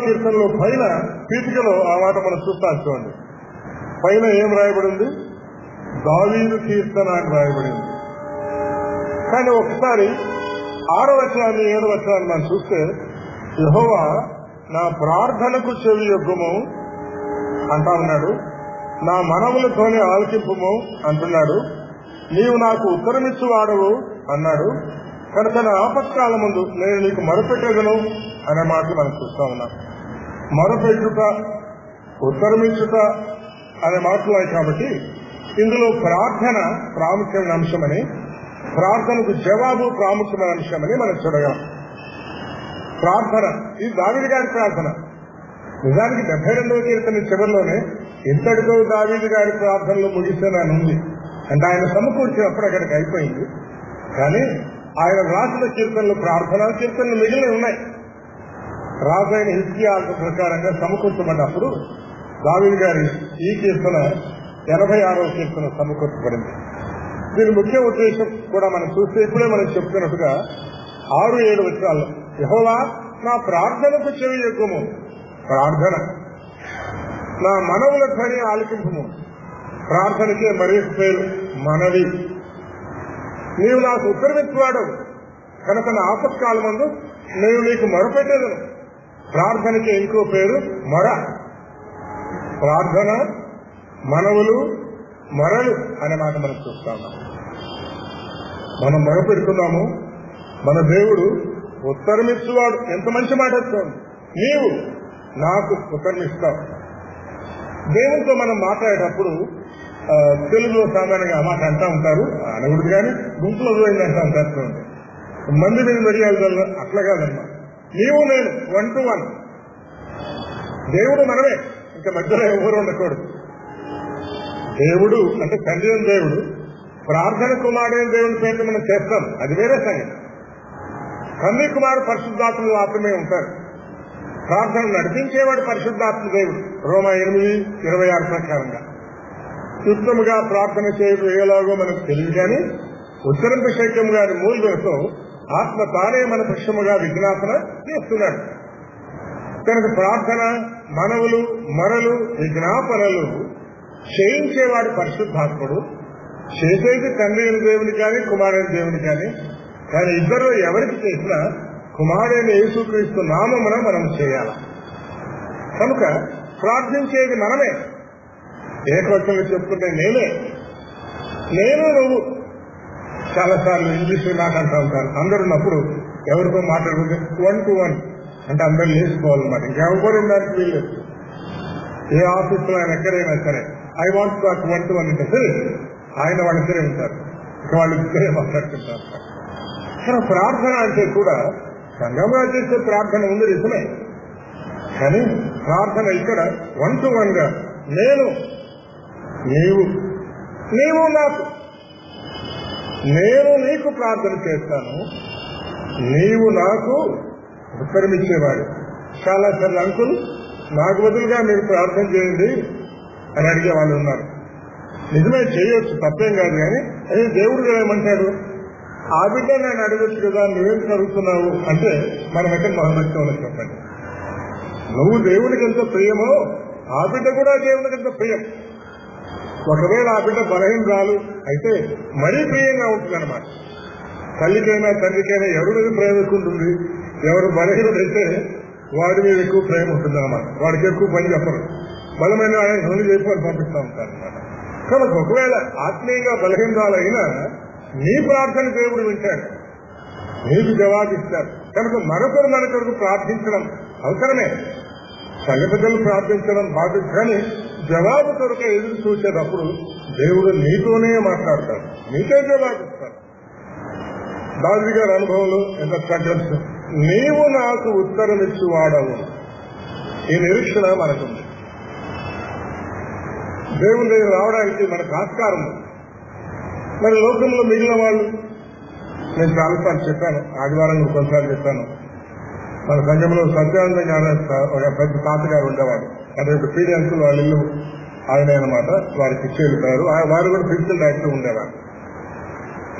కీర్తనలో పైన పీఠికలో ఆ మాట మనం చూస్తాం చూడండి. పైన ఏం రాయబడింది? దావీదు కీర్తన అని రాయబడింది. కానీ ఒకసారి 6వ వచనాన్ని 7వ వచనాన్ని మనం చూస్తే, యెహోవా నా ప్రార్థనకు చెవి యొగ్గుము అంటా ఉన్నాడు, నా మనవులతోనే ఆలకింపుము అంటున్నాడు, నీవు నాకు ఉత్తరమిచ్చు వాడవు అన్నాడు, కనుక నా ఆపత్కాల ముందు నేను నీకు మొరపెట్టేదను అనే మాటలు మనం చూస్తా ఉన్నాం. మొరపెట్టుట, ఉత్తరమిచ్చుట అనే మాటలు కాబట్టి ఇందులో ప్రార్థన ప్రాముఖ్యమైన అంశమని, ప్రార్థనకు జవాబు ప్రాముఖ్యమైన అంశమని మనం చూడగలం. ప్రార్థన ఇది దావీదు గారి ప్రార్థన. నిజానికి 72వ కీర్తన చివరిలోనే ఇంతటితో దావీదు గారి ప్రార్థనలు ముగిసేనని ఉంది. అంటే ఆయన సమకూర్చినప్పుడు అక్కడికి అయిపోయింది. కానీ ఆయన రాసిన కీర్తనలు, ప్రార్థనా కీర్తనలు మిగిలిన ఉన్నాయి. రాజైన హిజ్కియా ప్రకారంగా సమకూర్చబడ్డప్పుడు దావీదు గారి ఈ కీర్తన 86వ కీర్తన సమకూర్చబడింది. దీని ముఖ్య ఉద్దేశం కూడా మనం చూస్తే ఇప్పుడే మనం చెప్తున్నట్టుగా 6-7 వచనాల్లో యెహోవా నా ప్రార్థనకు చెవి యొగ్గుము, ప్రార్థన, నా మనవులతోనే ఆలకింపుము, ప్రార్థనకే మరి పేరు మనవి, నీవు నాకు ఉత్తరమిచ్చువాడు కనుక నా ఆపత్కాలమందు నేను నీకు మొరపెట్టేదను. ప్రార్థనకి ఇంకో పేరు మొర. ప్రార్థన, మనవులు, మొరలు అనే మాట మనం చూస్తాము. మనం మొరపెడుతున్నాము, మన దేవుడు ఉత్తరమిచ్చువాడు. ఎంత మంచి మాట వస్తుంది, నీవు నాకు ఉత్తరమిస్తావు. దేవునితో మనం మాట్లాడేటప్పుడు తెలుగులో సామాన్యంగా ఆ మాట అంటా ఉంటారు, అనకూడదు కానీ గుంపులో పోయింది అంటా ఉంటారు. మంది మీద మెడియాలి అట్లా కాదమ్మా, నీవు నేను 1 to 1. దేవుడు మనమే, ఇంకా మధ్యలో ఎవరు ఉండకూడదు. దేవుడు అంటే తండ్రి అయిన దేవుడు, ప్రార్థన కుమారుడైన దేవుని పేరు మనం చేస్తాం, అది వేరే సంగతి. తండ్రి కుమారుడు పరిశుద్ధాత్మలు మాత్రమే ఉంటారు. ప్రార్థన నడిపించేవాడు పరిశుద్ధాత్మ దేవుడు. రోమా 8:26 ప్రకారంగా యుక్తముగా ప్రార్థన చేయడం ఏలాగో మనకు తెలియదు, కానీ ఉత్తరింపు శక్యం గారి మూలంతో ఆత్మ తానే మన పక్షముగా విజ్ఞాపన చేస్తున్నాడు. కనుక ప్రార్థన, మనవులు, మొరలు, విజ్ఞాపనలు చేయించేవాడు పరిశుద్ధాత్ముడు. చేసేది తండ్రి అయిన దేవుని కానీ కుమారుడైన దేవుని కానీ ఇద్దరు ఎవరికి చేసినా కుమారుడైన యేసుక్రీస్తు నామమున మనం చేయాలి. కనుక ప్రార్థించేది మనమే. ఏకవచనంలో చెప్తుంటే నేనే, నేను, నువ్వు. చాలాసార్లు ఇంగ్లీష్ నాకు అంటూ ఉంటారు. అందరున్నప్పుడు ఎవరితో మాట్లాడుకుంటే 1 to 1 అంటే అందరూ లేచిపోవాలన్నమాట. ఇంకెవరు ఉండడానికి వీళ్ళు. ఏ ఆఫీసులో ఆయన ఎక్కడైనా సరే I want to talk 1 to 1 అంటే సరే ఆయన వాళ్ళిద్దరే ఉంటారు, ఇక వాళ్ళు ఇద్దరే మాట్లాడుతుంటారు. కానీ ప్రార్థన అంటే కూడా సంఘంగా చేసే ప్రార్థన ఉంది నిజమే, కానీ ప్రార్థన ఇక్కడ 1 to 1 గా నేను, నీవు నాకు, నేను నీకు ప్రార్థన చేస్తాను, నీవు నాకు ఉత్తరమిచ్చేవాడు. చాలాసార్లు అంకుల్ నాకు బదులుగా మీరు ప్రార్థన చేయండి అని అడిగే వాళ్ళు ఉన్నారు. నిజమే, చేయొచ్చు, తప్పేం కాదు. కానీ అదే దేవుడు ఏమంటాడు, ఆ బిడ్డ నేను అడగచ్చు కదా, నువ్వెందుకు అడుగుతున్నావు అంటే మనం ఎక్కడ మొదలుపెట్టుకోవాలి చెప్పండి. నువ్వు దేవునికి ఎంత ప్రియమో ఆ బిడ్డ కూడా దేవునికి ఎంత ప్రియం. ఒకవేళ ఆ బిడ్డ బలహీనరాలు అయితే మరీ ప్రియంగా ఉంటుందన్నమాట. తల్లికైనా తండ్రికైనా ఎవరి మీద ప్రేమ ఎక్కువ ఉంటుంది, ఎవరు బలహీనుడైతే వాడి మీద ఎక్కువ ప్రేమ ఉంటుందన్నమాట. వాడికి ఎక్కువ పని చెప్పరు, బలమైన ఆయన పనులు చెప్పి పంపిస్తూ ఉంటారన్నమాట. కనుక ఒకవేళ ఆత్మీయంగా బలహీనరాలైనా నీ ప్రార్థన దేవుడు వింటాడు, నీకు జవాబిస్తాడు. కనుక మరొకరు ప్రార్థించడం అవసరమే. తల్లి బిడ్డలు ప్రార్థించడం బాధ్యత, కానీ జవాబు కొరకు ఎదురు చూసేటప్పుడు దేవుడు నీతోనే మాట్లాడతాడు, నీకే జవాబిస్తాడు. దావీదు గారి అనుభవంలో ఎంత కంటెంట్స్, నీవు నాకు ఉత్తరమిచ్చి వాడవు. ఈ నిరీక్షణ మనకుంది. దేవుని దగ్గర రావడానికి మనకు ఆస్కారం ఉంది. మరి లోకంలో మిగిలిన వాళ్ళు, నేను చాలాసార్లు చెప్పాను, ఆదివారం కొన్నిసార్లు చెప్పాను, మన సంఘంలో సత్యానంద జ్ఞాన ఒక పెద్ద తాతగారు ఉండేవాడు. అంటే పీడియన్స్ వాళ్ళ ఇల్లు ఆయన అనమాట, వారికి ఇచ్చి వెళ్ళిపోయారు. వారు కూడా ఫిజికల్ డైరెక్టర్ ఉండేవారు.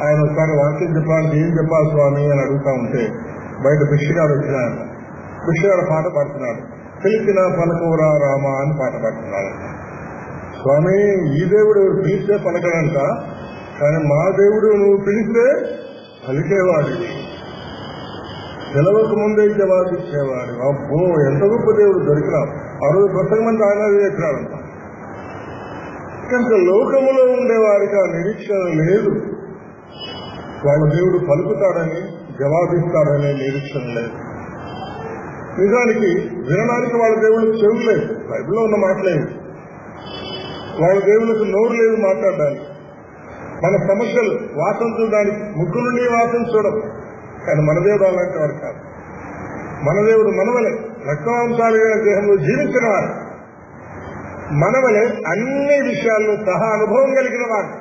ఆయన ఒకసారి వాక్యం చెప్పాలంటే ఏం చెప్పాలి స్వామి అని అడుగుతా ఉంటే బయట భిక్షగాడు వచ్చినాయన. విషయాల పాట పాడుతున్నాడు. పిలిచిన పలకవురా రామ అని పాట పాడుతున్నాడు. స్వామి, ఈ దేవుడు పిలిస్తే పలకడంట, కానీ మా దేవుడు నువ్వు పిలిస్తే పలికేవాడు, పిలవక ముందే జవాబిచ్చేవాడు. అబ్బో, ఎంత గొప్ప దేవుడు దొరికినాం. ఆ రోజు ప్రసంగం మంది ఆయన చేసినాడంట. కనుక లోకములో ఉండేవారికి ఆ నిరీక్షణ లేదు. వాళ్ళ దేవుడు పలుకుతాడని, జవాబిస్తాడనే నిరీక్షణ లేదు. నిజానికి వినడానికి వాళ్ళ దేవుళ్ళకి చెవులు లేదు, బైబిల్లో ఉన్న మాటలేదు. వాళ్ళ దేవుళ్ళకి నోరు లేదు మాట్లాడడానికి. మన సమస్యలు వాసన చూడడానికి ముగ్గు నుండి వాసన చూడదు. కానీ మన దేవుడు అలాంటి వాడు కాదు. మన దేవుడు మనవలే రక్తమాంసాలుగా దేహంలో జీవించిన వాడు, మనవలే అన్ని విషయాల్లో సహా అనుభవం కలిగిన వాడు.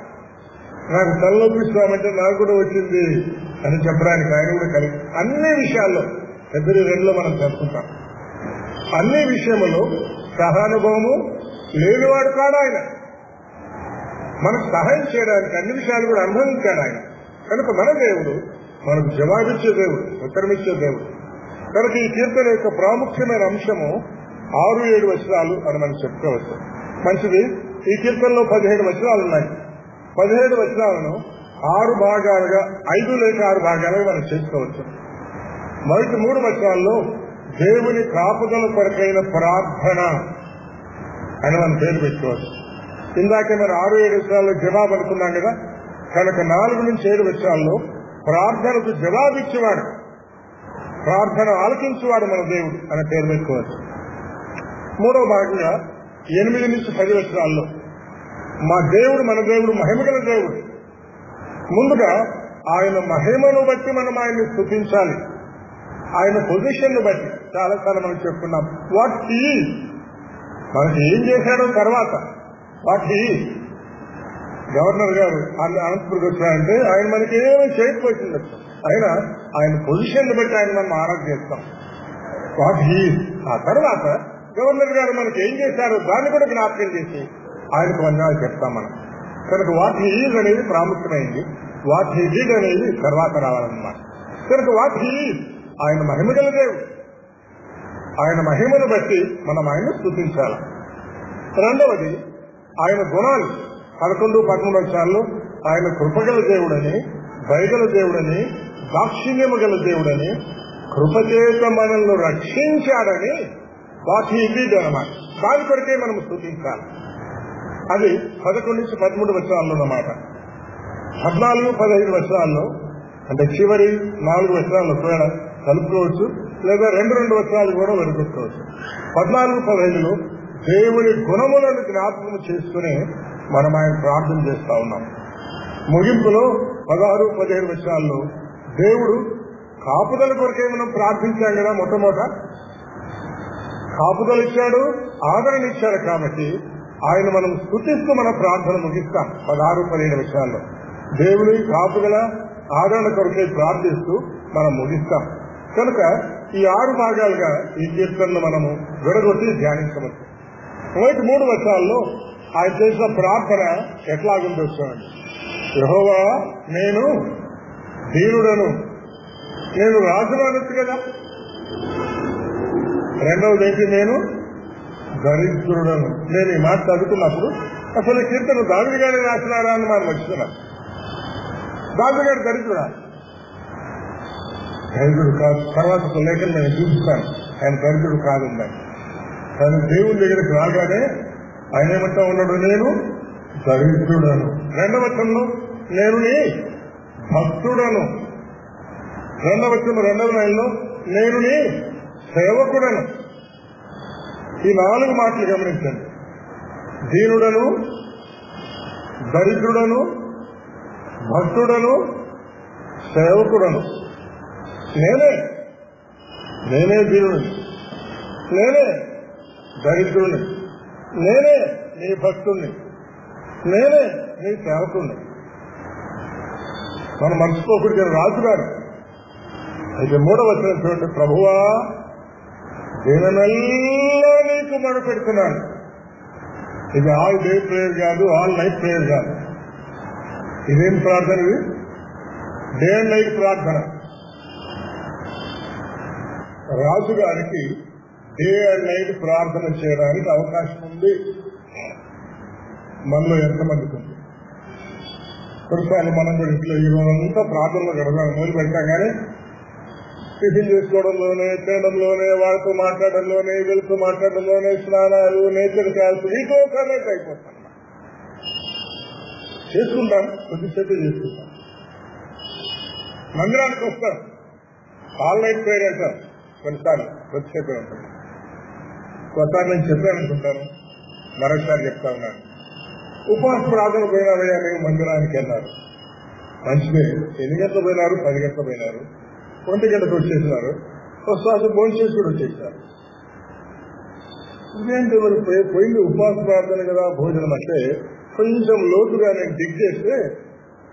నాకు తలనొప్పిస్తామంటే నాకు కూడా వచ్చింది అని చెప్పడానికి ఆయన కూడా కలిగి అన్ని విషయాల్లో ఫిబ్రవరి 2లో మనం చెప్పుకుంటాం. అన్ని విషయంలో సహానుభవము లేనివాడు కాదు ఆయన. మనకు సహాయం చేయడానికి అన్ని విషయాలు కూడా అనుభవించాడు ఆయన. కనుక మన దేవుడు మనకు జవాబిచ్చే దేవుడు, ఉత్తరమిచ్చే దేవుడు. కనుక ఈ కీర్తన యొక్క ప్రాముఖ్యమైన అంశము 6-7 వచనాలు అని మనం చెప్పుకోవచ్చు. మంచిది. ఈ కీర్తనలో 17 వచనాలు ఉన్నాయి. 17 వచనాలను 6 భాగాలుగా 5 లేక 6 భాగాలుగా మనం చేసుకోవచ్చు. మొదటి 3 వచనాల్లో దేవుని కాపుదల కొరకైన ప్రార్థన అని మనం పేరు పెట్టుకోవచ్చు. ఇందాకే మరి 6-7 వచనాల్లో జవాబు అనుకున్నాం కదా. కనుక 4-7 వచనాల్లో ప్రార్థనకు జవాబిచ్చేవాడు, ప్రార్థన ఆలకించేవాడు మన దేవుడు అని పేరు పెట్టుకోవచ్చు. 3వ భాగంగా 8-10 వచనాల్లో మా దేవుడు, మన దేవుడు మహిమగల దేవుడు. ముందుగా ఆయన మహిమను బట్టి మనం ఆయన్ని స్తుతించాలి. ఆయన పొజిషన్ ను బట్టి చాలాసార్లు మనం చెప్పుకున్నాం. వాట్ హీ, మనకి ఏం చేశాడో తర్వాత వాట్ హీ. గవర్నర్ గారు అనంతపురికి వచ్చారంటే ఆయన మనకి ఏమీ చేయకపోతుంది, అయినా ఆయన పొజిషన్ ను బట్టి ఆయన మనం ఆరాధన చేస్తాం. What he. ఆ తర్వాత గవర్నర్ గారు మనకి ఏం చేశారో దాన్ని కూడా జ్ఞాపకం చేసి ఆయనకు వందనాలు చెప్తాం మనం. కనుక వాట్ హీ ఈజ్ అనేది ప్రాముఖ్యమైంది, వాట్ హీ డిడ్ అనేది తర్వాత రావాలన్నమాట. కనుక వాట్ హీ ఈజ్, ఆయన మహిమగల దేవుడు. ఆయన మహిమను బట్టి మనం ఆయన్ని స్తుతించాలి. రెండవది ఆయన గుణాలు. 11-13 వచనాల్లో ఆయన కృపగల దేవుడని, దయగల దేవుడని, దాక్షిణ్యము గల దేవుడని, కృపచేత మనల్ని రక్షించాడని వాట్ హీ డిడ్ అన్నమాట. దాని కొరకే మనం స్తుతించాలి. అది 11-13 వచనాల్లో అన్నమాట. 14-15 వచనాల్లో అంటే చివరి 4 వచనాలు ఒకవేళ కలుపుకోవచ్చు, లేదా 2 వచనాలు కూడా వెలుగుకోవచ్చు. 14-15లో దేవుని గుణములను జ్ఞాపకం చేసుకుని మనం ఆయన ప్రార్థన చేస్తా ఉన్నాం. ముగింపులో 16-17 వచనాల్లో దేవుడు కాపుదల కొరకే మనం ప్రార్థించాం కదా. మొట్టమొదట కాపుదల ఇచ్చాడు, ఆదరణ ఇచ్చాడు. కాబట్టి ఆయన మనం స్తుతిస్తూ మన ప్రార్థన ముగిస్తాం. 16-17 వచనాల్లో దేవుని కాపుదల ఆదరణ కొరకే ప్రార్థిస్తూ మనం ముగిస్తాం. కనుక ఈ 6 భాగాలుగా ఈ కీర్తనను మనము విడగొట్టి ధ్యానించవచ్చు. మొదటి 3 వచనాల్లో ఆయన చేసిన ప్రార్థన ఎట్లాగుందో చూడండి. యెహోవా, నేను దీనుడను, నేను రాజును అనొచ్చు కదా. రెండవది ఏంటి, నేను దరిద్రుడను. నేను ఈ మాట చదువుకున్నప్పుడు అసలు కీర్తన దావిది గారి రాసినారా అని మనం వచ్చినాం. దావిది గారు దరిద్రుడా? దరిద్రుడు కాదు. తర్వాత లేఖను నేను చూపిస్తాను ఆయన దరిద్రుడు కాదుందని. కానీ దేవుని దగ్గరికి రాగానే ఆయన ఏమంటా ఉన్నాడు, నేను దరిద్రుడను. రెండవ వచనంలో నేను నీ భక్తుడను. రెండవ వచనం 2వ లైన్లో నేను నీ సేవకుడను. ఈ 4 మాటలు గమనించండి. దీనుడను, దరిద్రుడను, భక్తుడను, సేవకుడను. నేనే దీనుడిని, నేనే దరిద్రుని, నేనే నీ భక్తుణ్ణి, నేనే నీ సేవకుణ్ణి. మనం మర్చిపోకూడదు రాజుగారు. అయితే 3వ వచనం చూడండి. ప్రభువా, దీనమెల్లా నీకు మొర పెడుతున్నాను. ఇది ఆల్ డే ప్రేయర్ కాదు, ఆల్ నైట్ ప్రేయర్ కాదు. ఇదేం ప్రార్థన? ఇది డే అండ్ నైట్ ప్రార్థన. రాజుగారికి డే అండ్ నైట్ ప్రార్థన చేయడానికి అవకాశం ఉంది. మనలో ఎంతమందికి ఉంది? కొన్నిసార్లు మనం కూడా ఇంట్లో ఈ రోజంతా ప్రార్థనలో గడపడానికి మొదలు పెడతాం, కానీ టిఫిన్ చేసుకోవడంలోనే, తినడంలోనే, వాళ్ళతో మాట్లాడడంలోనే, వీళ్ళతో మాట్లాడడంలోనే, స్నానాలు, నేచర్ క్యాల్స్, వీటితో కనెక్ట్ అయిపోతాం. చేసుకుంటాం, కొద్దిసేపు చేసుకుంటాం. మందిరానికి వస్తాం, ఆల్ నైట్ ప్రేయర్ అంటాం, కొన్నిసార్లు కొద్దిసేపే ఉంటుంది. కొన్నిసారి నేను చెప్పాను అనుకుంటాను, మరొకసారి చెప్తా ఉన్నాను. ఉపవాస ప్రార్థన పోయినారయ్యా మేము మందిరానికి అన్నారు. మంచిదే, 8 గంటలు పోయినారు, 10 గంటలు పోయినారు, 1 గంటకు వచ్చేసినారు, ఒకసారి భోజనం చేసి కూడా వచ్చేసారు. ఇదేంటి మరి పోయింది ఉపవాస ప్రార్థన కదా, భోజనం అంటే కొంచెం లోతుగా నేను దిగ్ చేస్తే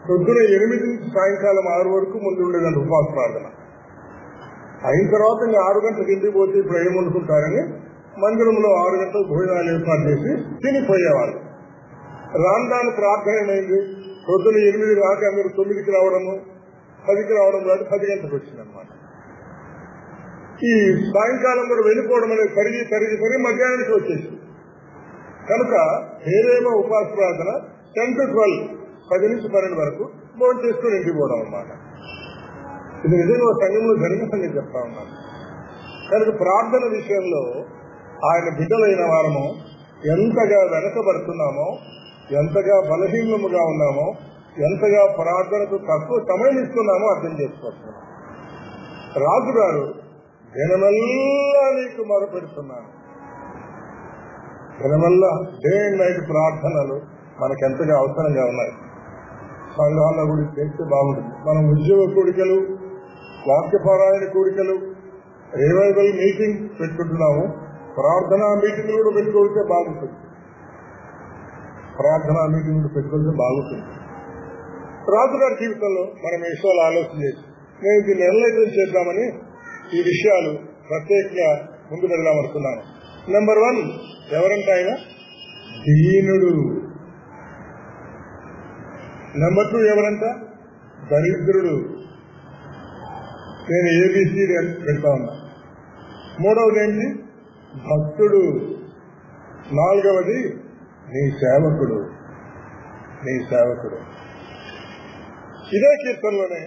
పొద్దున 8 నుంచి సాయంకాలం 6 వరకు ముందు ఉండేదండి ఉపవాస ప్రార్థన. అయిన తర్వాత ఇంకా 6 గంటలకు ఇంటికి పోతే ఇప్పుడు ఏం వండుకుంటారని మందిరంలో 6 గంటలకు భోజనాలు ఏర్పాటు చేసి తినిపోయేవాళ్ళు. రాను ప్రార్థన ఏమైంది, పొద్దున 8 రాక మీరు 9కి రావడము, 10కి రావడం కాదు, 10 గంటలకు వచ్చిందనమాట. ఈ సాయంకాలం కూడా వెళ్ళిపోవడం అనేది పెరిగి మధ్యాహ్నానికి వచ్చేసి, కనుక వేరేమో ఉపవాస ప్రార్థన 10 to 12, 10 నుంచి 12 వరకు భోజనం చేసుకుని ఇంటికి పోవడం అన్నమాట. ఇది నిజంగా సంఘంలో జరిగిన సంగతి చెప్తా ఉన్నాను. కనుక ప్రార్థన విషయంలో ఆయన బిడ్డలైన వారము ఎంతగా వెనకబడుతున్నామో, ఎంతగా బలహీనముగా ఉన్నామో, ఎంతగా ప్రార్థనకు తక్కువ సమయం ఇస్తున్నామో అర్థం చేసుకోవచ్చు. రాజుగారు దినమెల్లా నీకు మొరపెడుతున్నాను, దినమెల్లా డే అండ్ నైట్ ప్రార్థనలు మనకెంతగా అవసరంగా ఉన్నాయి. సంఘాల గురించి చేస్తే బాగుంటుంది. మనం ఉద్యోగ కోరికలు, వాక్యపారాయణ కోరికలు, రివైవల్ మీటింగ్ పెట్టుకుంటున్నాము, ప్రార్థనా మీటింగ్లు కూడా పెట్టుకుంటే బాగుంటుంది. ప్రార్థనా మీటింగ్లు పెట్టుకుంటే బాగుంటుంది. రాజుగారి జీవితంలో మనం ఈ విషయాలు ఆలోచన చేసి నేను దీన్ని ఎనలైజ్ చేద్దామని ఈ విషయాలు ప్రత్యేకంగా ముందు వెళ్దామనుకున్నాను. నెంబర్ 1 ఎవరంటే ఆయన దీనుడు. నెంబర్ 2 ఎవరంట? దరిద్రుడు. నేను ఏబిసిడి అని పెడతా ఉన్నా. 3వది ఏంటి? భక్తుడు. 4వది నీ సేవకుడు. నీ సేవకుడు. ఇదే కీర్తనలోనే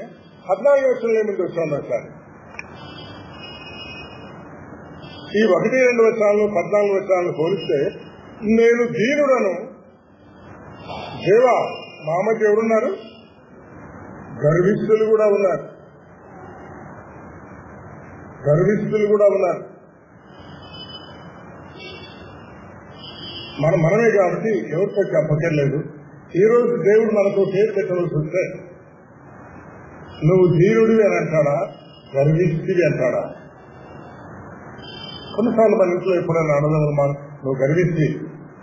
14వ వచనంలో ముందు వచ్చాను సార్. ఈ 1, 2 వచనాలు 14 వచనాలను పోలిస్తే నేను దీనుడను, దేవా మా మధ్య ఎవరున్నారు? గర్విష్ఠులు కూడా ఉన్నారు. గర్విష్ఠులు కూడా ఉన్నారు. మనమే కాబట్టి ఎవరితో చెప్పక్కర్లేదు. ఈ రోజు దేవుడు మనకు పేరు పెట్టవలసి వస్తే నువ్వు దీనుడివి అని అంటాడా, గర్విష్ఠుడి అంటాడా? కొన్నిసార్లు మన ఇంట్లో ఎప్పుడైనా అన్నదమ్ములు మనం నువ్వు గర్విష్ఠి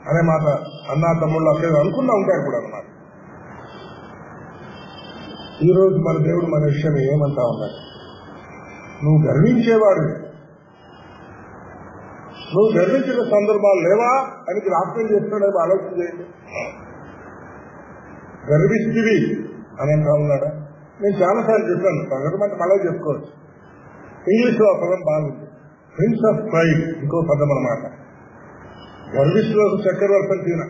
అనే మాట అన్నా తమ్ముళ్ళు అక్కడ అనుకున్నా ఉంటారు కూడా అన్నమాట. ఈ రోజు మన దేవుడు మన విషయం ఏమంటా ఉన్నాడు? నువ్వు గర్వించేవాడు, నువ్వు గర్వించిన సందర్భాలు లేవా అని జ్ఞాపకం చేస్తున్నాడు. ఆలోచన చేయండి. గర్విష్ఠివి అని అంటా ఉన్నాడా? నేను చాలాసార్లు చెప్పాను, సంగతి అంటే మళ్ళీ చెప్పుకోవచ్చు. ఇంగ్లీష్ లో ఆ పదం బాగుంది, ప్రిన్స్ ఆఫ్ ప్రైడ్ ఇంకో పదం అన్నమాట. గర్విష్ఠులు చక్రవర్తి తీన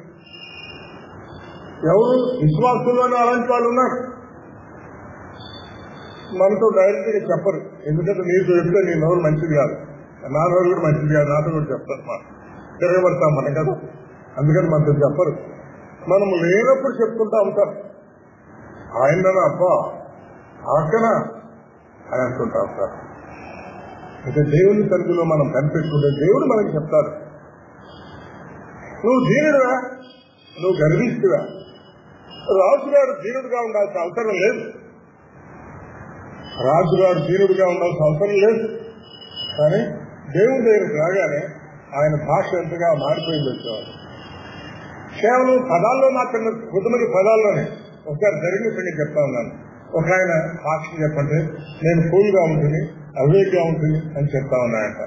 ఎవరు? విశ్వాసుల్లోనే అలాంటి వాళ్ళు ఉన్నారు. మనతో డైరెక్ట్ గా చెప్పరు, ఎందుకంటే నీతో చెప్తే నీ నోరు మంచిది కాదు, నా నోరు కూడా మంచిది కాదు, నాతో కూడా చెప్తారు. మనం తిరగబడతాం మనం కదా, అందుకని మనతో చెప్పరు. మనం లేనప్పుడు చెప్పుకుంటా ఉంటాం. ఆయన అబ్బా ఆకనా అని అనుకుంటా ఉంటారు. అంటే దేవుని సరుకులో మనం కనిపెట్టుకుంటే దేవుడు మనకి చెప్తారు, నువ్వు దీనుడుగా, నువ్వు గర్విస్తుగా. రాజుగారు దీనుడుగా ఉండాల్సిన అవసరం లేదు. రాజుగారు దీనుడుగా ఉండాల్సిన అవసరం లేదు. కానీ దేవుని దగ్గరికి రాగానే ఆయన భాష ఎంతగా మారిపోయింది వచ్చేవాడు. కేవలం పదాల్లో మాత్రమే, కొంతమంది పదాల్లోనే. ఒకసారి జరిగిన సంగతి చెప్తా ఉన్నాను. ఒక ఆయన సాక్షి చెప్పంటే నేను కూల్ గా ఉంటుంది, అవేక్ గా ఉంటుంది అని చెప్తా ఉన్నాయంట.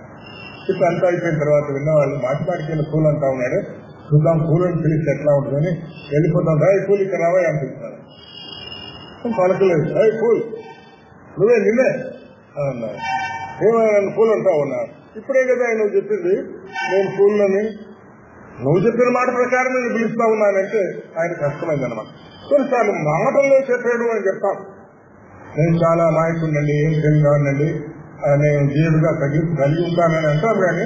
ఇప్పుడు అంతా అయిపోయిన తర్వాత విన్నవాళ్ళు మాటిమాటికి కూల్ అంటా ఉన్నాడు. చూద్దాం కూల్ అని పిలిస్తే ఎట్లా ఉంటుందని వెళ్ళిపోతాం. రాయ్ కూల్ ఇక్కడ రావాయి అనిపిస్తున్నారు. పలకలేదు. రాయ్ కూల్ నువ్వే నిన్నే అన్నారు. ఏమైనా నన్ను ఫూల్ అంటా ఉన్నారు. ఇప్పుడే కదా ఆయన చెప్పింది నేను ఫూల్ని, నువ్వు చెప్పిన మాట ప్రకారం నేను పిలుస్తా ఉన్నానంటే ఆయన కష్టమైందన్నమాట. కొన్నిసార్లు మాటల్లో చెప్పాడు అని చెప్తాం, నేను చాలా నాయకుడినండి, ఏం తెలియదండి, నేను జీవుగా కలిగి ఉంటానని అంటాం. కానీ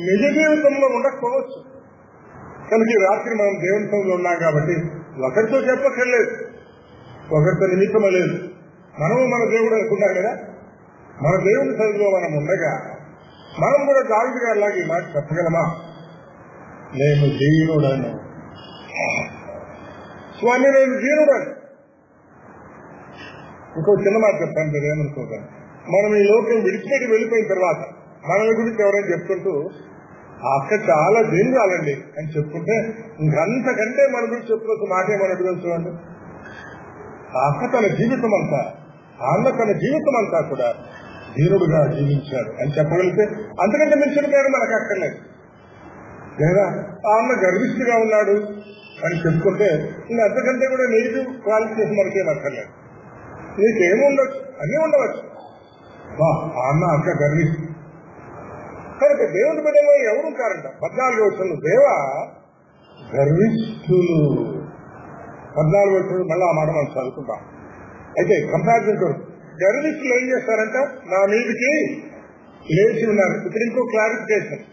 నిజ జీవితంలో ఉండకపోవచ్చు. కనుక ఈ రాత్రి మనం దేవుని సన్నిధిలో ఉన్నాం కాబట్టి ఒకరితో చెప్పక్కర్లేదు, ఒకరితో నిమిత్తమ లేదు. మనము మన దేవుడు అనుకున్నాం కదా, మన దేవుని సన్నిధిలో మనం ఉండగా మనం కూడా దావీదు గారిలాగా ఈ మాట చెప్పగలమా? నేను దీనుడను స్వామి, నేను దీనుడను. ఇంకో చిన్న మాట చెప్తాను, మీరు ఏమనుకోకండి. మనం ఈ లోకం విడిచిపెట్టి వెళ్ళిపోయిన తర్వాత మన గురించి ఎవరైనా చెప్తుంటూ అక్క చాలా దీనురాలండి అని చెప్పుకుంటే ఇంకంతకంటే మన గురించి చెప్పుకోవచ్చు మాట ఏమని అడగలుగుతుంది. అక్క తన జీవితం అంతా, అన్న తన జీవితం అంతా కూడా దీనుడుగా జీవించాడు అని చెప్పగలిగితే అంతకంటే మించిన పేరు మనకు అక్కర్లేదు. లేదా ఆ అన్న గర్విష్ఠుగా ఉన్నాడు అని చెప్పుకుంటే ఇంకా అంతకంటే కూడా నెగిటివ్ క్వాలిఫికేషన్ మనకేం అక్కర్లేదు. నీకేముండొచ్చు, అన్నీ ఉండవచ్చు. ఆ అన్న అక్క గర్విష్ఠు కనుక దేవుని బిడ్డలో ఎవరు కారంట. 14 వచనంలో దేవ గర్విష్ఠులు, 14 వచనంలో మళ్ళీ ఆ మాట మనం చదువుకుంటాం. అయితే కంపారిజన్ కొరకు గర్విష్ఠులు ఏం చేస్తారంట, నా మీదకి లేచి ఉన్నారు. ఇక్కడ ఇంకో క్లారిఫికేషన్,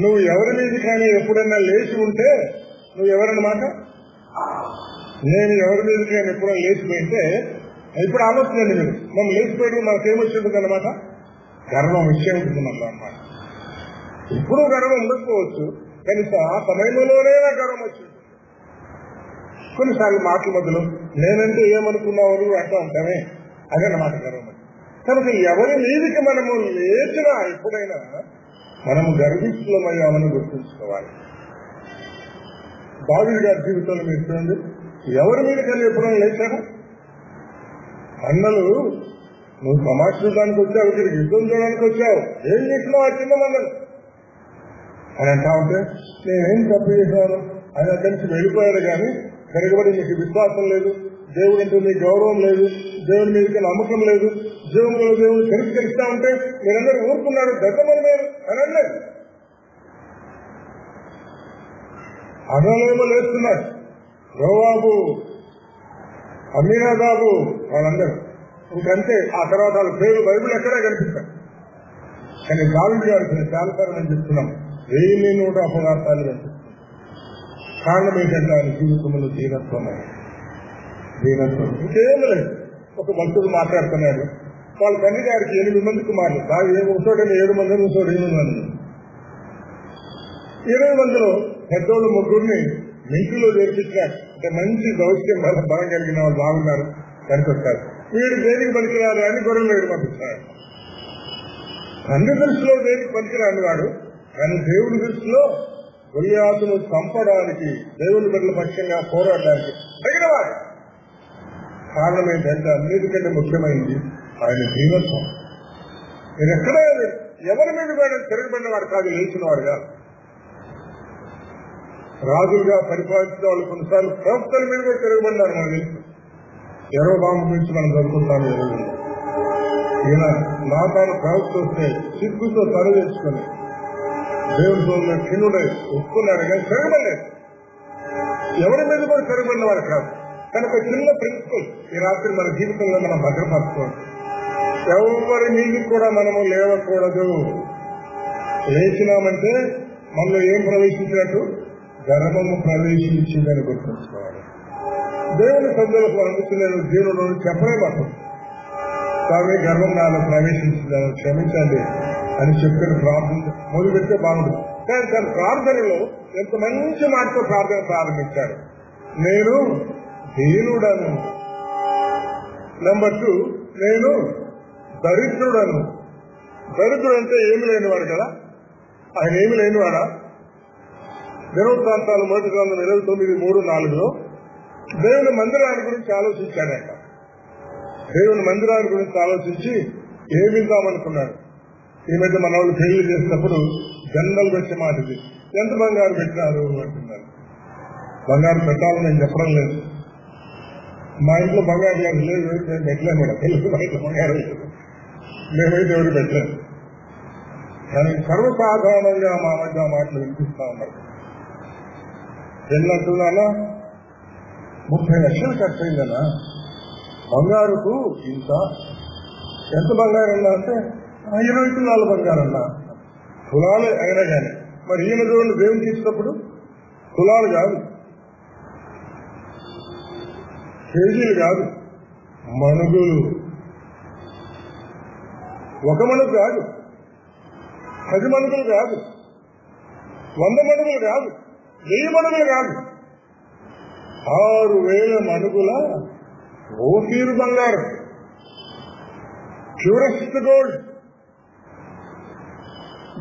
నువ్వు ఎవరి మీద కానీ ఎప్పుడైనా లేచి ఉంటే నువ్వు ఎవరన్నమాట. నేను ఎవరి మీద కానీ ఎప్పుడైనా లేచిపోయింటే ఇప్పుడు ఆలోచనండి, మీరు మనం లేచిపోయడం మనకేమొచ్చి ఉంటుంది అన్నమాట, గర్వం విషయం ఉంటుంది మనలో అన్నమాట. ఇప్పుడు గర్వం ఉండకపోవచ్చు, కనీసం ఆ సమయంలోనే నాకు గర్వం వచ్చింది. కొన్నిసార్లు మాటల మధ్యలో నేనంటే ఏమనుకున్నావు అంటూ ఉంటామే, అదన్నమాట గర్వం. కనుక ఎవరి మీదకి మనము లేచినా ఎప్పుడైనా మనము గర్విష్ఠులమయ్యామని గుర్తుంచుకోవాలి. దావీదు గారి జీవితంలో మీరు చూడండి, ఎవరి మీద కానీ ఎప్పుడైనా లేచారు? అన్నలు నువ్వు సమాచారానికి వచ్చావు, ఇక్కడికి యుద్ధం చేయడానికి వచ్చావు, ఏం చేసినావు ఆ చిన్న మందలు అని అంటా ఉంటే నేనేం తప్పు చేశాను ఆయన అక్కడి నుంచి వెళ్ళిపోయాడు. కానీ తిరగబడి నీకు విశ్వాసం లేదు, దేవుడు అంటే నీకు గౌరవం లేదు, దేవుడి మీదకి నమ్మకం లేదు, జీవంలో దేవుడు తిరస్కరిస్తా ఉంటే మీరందరూ ఊరుకున్నాడు, దశమని మీరు అని అనలేదు. అన్నలేమో లేస్తున్నారు, యోవాబు, అమీనాదాబు, వాళ్ళందరూ ఇంకంతే. ఆ తర్వాత వాళ్ళ పేరు బైబిల్ ఎక్కడా కనిపిస్తారు. కానీ దావీదు గారికి చాలాసార్లు నేను చెప్తున్నాం, 1100 అపరాధాలు కనిపిస్తుంది. కారణం ఏంటంటే ఆయన జీవితంలో దీనత్వం. ఇంకేం లేదు. ఒక భక్తుడు మాట్లాడుతున్నాడు, వాళ్ళ తండ్రి గారికి 8 మంది కుమారులు, ఒకటో 7 మంది, ఇంకోటి 8 మంది. 20 మందిలో పెద్దోళ్ళు 3 మింటిలో చేర్పించారు. అంటే మంచి దౌత్యం బలం కలిగిన వాళ్ళు బాగున్నారు పనికొస్తారు. వీడు దేనికి పనికిరాదు అని గొర్రెలు వేడి పంపిస్తున్నాడు. తండ్రి దృష్టిలో దేనికి పనికిరాని వాడు, కానీ దేవుడి దృష్టిలో గొలియాతును చంపడానికి, దేవుని బిడ్డల పక్షంగా పోరాడడానికి తగినవాడు. కారణం ఏంటంటే అన్నిటికంటే ముఖ్యమైనది ఆయన దీనత్వం. మీరు ఎక్కడే ఎవరి మీద కూడా తిరగబడిన వాడు కాదు, లేచిన వాడు కాదు. రాజులుగా పరిపాలించిన వాళ్ళు కొన్నిసార్లు ప్రవక్తల మీద కూడా తిరగబడినారు. మనకు తెలుసు, యెరోబాము గురించి మనం చదువుకుంటాము. ఈయన నాతాను ప్రవక్త వస్తే సిగ్గుతో తల తెచ్చుకొని దేవునితో కిన్నుడై ఒప్పుకున్నాడు, కానీ తిరగబడలేదు. ఎవరి మీద కూడా తిరగబడిన వాడు కాదు. కనుక చిన్న ప్రిన్సిపల్ ఈ రాత్రి మన జీవితంలో మనం భద్రపరచుకోవాలి. ఎవరి మీద కూడా మనము లేవకూడదు. లేచినామంటే మనలో ఏం ప్రవేశించినట్టు, గర్వము ప్రవేశించిందని గుర్తుంచుకోవాలి. దేవుని సందులకు అనిపిస్తున్నాను దేవుడు చెప్పలేమాట, కానీ గర్వం నాలో ప్రవేశించిందని క్షమించండి అని చెప్పిన ప్రార్థన మొదలు పెడితే బాగుంటుంది. కానీ తన ప్రార్థనలో ఎంత మంచి మాటతో ప్రార్థన ప్రారంభించాడు, నేను దీనుడను. నెంబర్ 2, నేను దరిద్రుడను. దరిద్రుడు అంటే ఏమి లేనివాడు కదా, ఆయన ఏమి లేనివాడా? దినవృత్తాంతాలు 1 గ్రంథం 29:3-4 దేవుని మందిరాన్ని గురించి ఆలోచించాడట. దేవుని మందిరాన్ని గురించి ఆలోచించి ఏమిద్దామనుకున్నాడు. ఈ మధ్య మన వాళ్ళు పెళ్లి చేసినప్పుడు జనరల్ వచ్చే మాటది, ఎంత బంగారు పెట్టినారు అంటున్నారు. బంగారు పెట్టాలని నేను చెప్పడం లేదు. మా ఇంట్లో బంగారు లేదు, పెట్టలేము కూడా తెలుసు. మా ఇంట్లో బంగారు లేదు, మేమైతే ఎవరు పెట్టలేదు. కానీ సర్వసాధారణంగా మా మధ్య మాటలు వినిపిస్తా ఉన్నారు. పెళ్ళంటున్నానా 30 లక్షలు ఖర్చు అయిందన్నా, బంగారుకు ఇంత, ఎంత బంగారు అన్నా అంటే 20 తులాల బంగారు అన్నా. తులాలు అయినా కానీ మరి ఈయన దేవుళ్ళు దేవునికి ఇచ్చినప్పుడు తులాలు కాదు, కేజీలు కాదు, మణుగులు. ఒక మణుగు కాదు, 10 మణుగులు కాదు, 100 మణుగులు కాదు, 1000 మణుగులు కాదు, 6000 మణుగుల ఓఫీరు బంగారం, ప్యూరెస్ట్ గోల్డ్.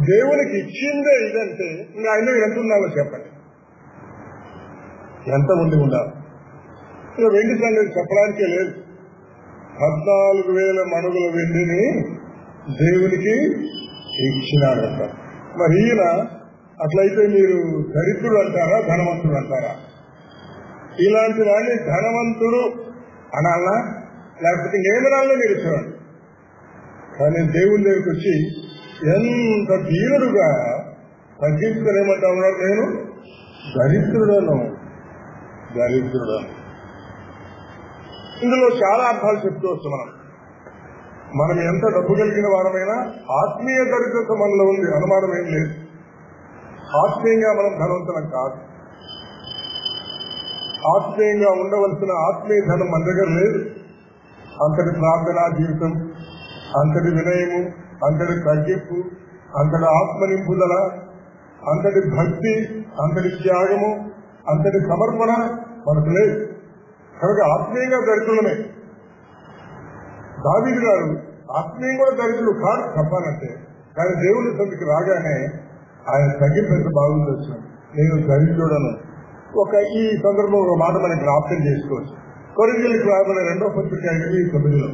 దేవునికి ఇచ్చిందే ఇదంటే ఇంకా ఆయన ఎంత ఉండాలో చెప్పండి, ఎంత ఉండాలి? ఇక వెండి సంగతి చెప్పడానికే లేదు. 14,000 మణుగుల వెండిని దేవునికి ఇచ్చినాడంట. మరి ఈయన అట్లయితే మీరు దరిద్రుడు అంటారా, ధనవంతుడు అంటారా? ఇలాంటి వాడిని ధనవంతుడు అనాలా, లేకపోతే ఇంకేమనాలో మీరు చూడండి. కానీ దేవుని దగ్గరికి వచ్చి ఎంత దీనుడుగా తగ్గించుకునేమంటా ఉన్నాడు, నేను దరిద్రుడను. ఇందులో చాలా అర్థాలు చెప్తూ వస్తున్నాం. మనం ఎంత డబ్బు కలిగిన వారమైనా ఆత్మీయ దరిద్రత మనలో ఉంది, అనుమానం ఏం లేదు. ఆత్మీయంగా మనం ధనవంతులం కాదు. ఆత్మీయంగా ఉండవలసిన ఆత్మీయ ధనం మన దగ్గర లేదు. అంతటి ప్రార్థనా జీవితం, అంతటి వినయము, అంతటి తగ్గింపు, అంతటి ఆత్మ నింపుదల, అంతటి భక్తి, అంతటి త్యాగము, అంతటి సమర్పణ మనకు లేదు. కనుక ఆత్మీయంగా దరిద్రులమే. దావీదు గారు ఆత్మీయం కూడా దరిద్రుడు కాదు చెప్పాలంటే, కానీ దేవుని సన్నిధికి రాగానే ఆయన తగ్గింపు బాగుంది వచ్చినాడు. నేను దరిద్రుడను. ఈ సందర్భంలో ఒక మాట మనకి జ్ఞాపకం చేసుకోవచ్చు. కొరింథీయులకు రాబడిన 2వ పత్రిక 8:9